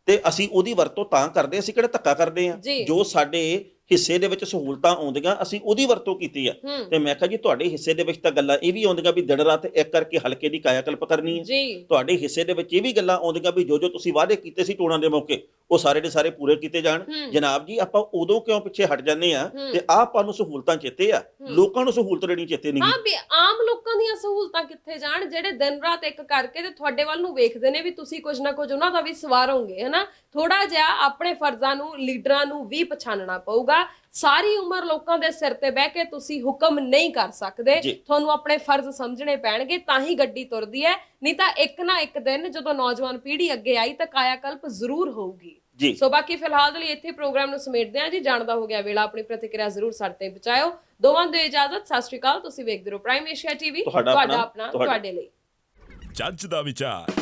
ਤੇ ਅਸੀਂ ਉਹਦੀ ਵਰਤੋਂ ਤਾਂ ਕਰਦੇ, ਅਸੀਂ ਕਿਹੜਾ ਧੱਕਾ ਕਰਦੇ ਆ। ਜੋ ਸਾਡੇ ਹਿੱਸੇ ਦੇ ਵਿੱਚ ਸਹੂਲਤਾਂ ਆਉਂਦੀਆਂ ਅਸੀਂ ਉਹਦੀ ਵਰਤੋਂ ਕੀਤੀ ਆ। ਤੇ ਮੈਂ ਕਿਹਾ ਜੀ ਤੁਹਾਡੇ ਹਿੱਸੇ ਦੇ ਵਿੱਚ ਤਾਂ ਗੱਲਾਂ ਇਹ ਵੀ ਆਉਂਦੀਆਂ ਵੀ ਦਿਨ ਰਾਤ ਇੱਕ ਕਰਕੇ ਹਲਕੇ ਦੀ ਕਾਇਆਕਲਪ ਕਰਨੀ ਹੈ। ਤੁਹਾਡੇ ਹਿੱਸੇ ਦੇ ਵਿੱਚ ਇਹ ਵੀ ਗੱਲਾਂ ਆਉਂਦੀਆਂ ਵੀ ਜੋ ਤੁਸੀਂ ਵਾਅਦੇ ਕੀਤੇ ਸੀ ਚੋਣਾਂ ਦੇ ਮੌਕੇ ਉਹ ਸਾਰੇ ਦੇ ਸਾਰੇ ਪੂਰੇ ਕੀਤੇ ਜਾਣ। ਜਨਾਬ ਜੀ, ਆਪਾਂ ਉਦੋਂ ਕਿਉਂ ਪਿੱਛੇ ਹਟ ਜਾਂਦੇ ਆ ਤੇ ਆਪਾਂ ਨੂੰ ਸਹੂਲਤਾਂ ਚੇਤੇ ਆ, ਲੋਕਾਂ ਨੂੰ ਸਹੂਲਤ ਦੇਣੀ ਚੇਤੇ ਨਹੀਂ। ਹਾਂ ਵੀ ਆਮ ਲੋਕਾਂ ਦੀਆਂ ਸਹੂਲਤਾਂ ਕਿੱਥੇ ਜਾਣ ਜਿਹੜੇ ਦਿਨ ਰਾਤ ਇੱਕ ਕਰਕੇ ਤੇ ਤੁਹਾਡੇ ਵੱਲ ਨੂੰ ਵੇਖਦੇ ਨੇ ਵੀ ਤੁਸੀਂ ਕੁਝ ਨਾ ਕੁਝ ਉਹਨਾਂ ਦਾ ਵੀ ਸਵਾਰੋਗੇ, ਹਨਾ। ਥੋੜਾ ਜਿਹਾ ਆਪਣੇ ਫਰਜ਼ਾਂ ਨੂੰ, ਲੀਡਰਾਂ ਨੂੰ ਵੀ ਪਛਾਣਨਾ ਪਊਗਾ। ਸਾਰੀ ਉਮਰ ਲੋਕਾਂ ਦੇ ਸਿਰ ਤੇ ਬਹਿ ਕੇ ਤੁਸੀਂ ਹੁਕਮ ਨਹੀਂ ਕਰ ਸਕਦੇ, ਤੁਹਾਨੂੰ ਆਪਣੇ ਫਰਜ਼ ਸਮਝਣੇ ਪੈਣਗੇ, ਤਾਂ ਹੀ ਗੱਡੀ ਤੁਰਦੀ ਹੈ। ਨਹੀਂ ਤਾਂ ਇੱਕ ਨਾ ਇੱਕ ਦਿਨ ਜਦੋਂ ਨੌਜਵਾਨ ਪੀੜ੍ਹੀ ਅੱਗੇ ਆਈ ਤਾਂ ਕਾਇਆਕਲਪ ਜ਼ਰੂਰ ਹੋਊਗੀ। ਜੀ। ਸੋ ਬਾਕੀ ਫਿਲਹਾਲ ਦੇ ਲਈ ਇੱਥੇ ਪ੍ਰੋਗਰਾਮ ਨੂੰ ਸਮੇਟਦੇ ਹਾਂ ਜੀ। ਜਾਣਦਾ ਹੋ ਗਿਆ ਵੇਲਾ, ਆਪਣੀ ਪ੍ਰਤੀਕਿਰਿਆ ਜ਼ਰੂਰ ਸਾਡੇ ਤੇ ਪਹੁੰਚਾਇਓ। ਦੋਵਾਂ ਨੂੰ ਦਿਓ ਇਜਾਜ਼ਤ, ਸਤਿ ਸ਼੍ਰੀ ਅਕਾਲ। ਤੁਸੀਂ ਵੇਖਦੇ ਰਹੋ ਪ੍ਰਾਈਮ ਏਸ਼ੀਆ ਟੀਵੀ, ਤੁਹਾਡਾ ਆਪਣਾ, ਤੁਹਾਡੇ ਲਈ। ਜੱਜ ਦਾ ਵਿਚਾਰ।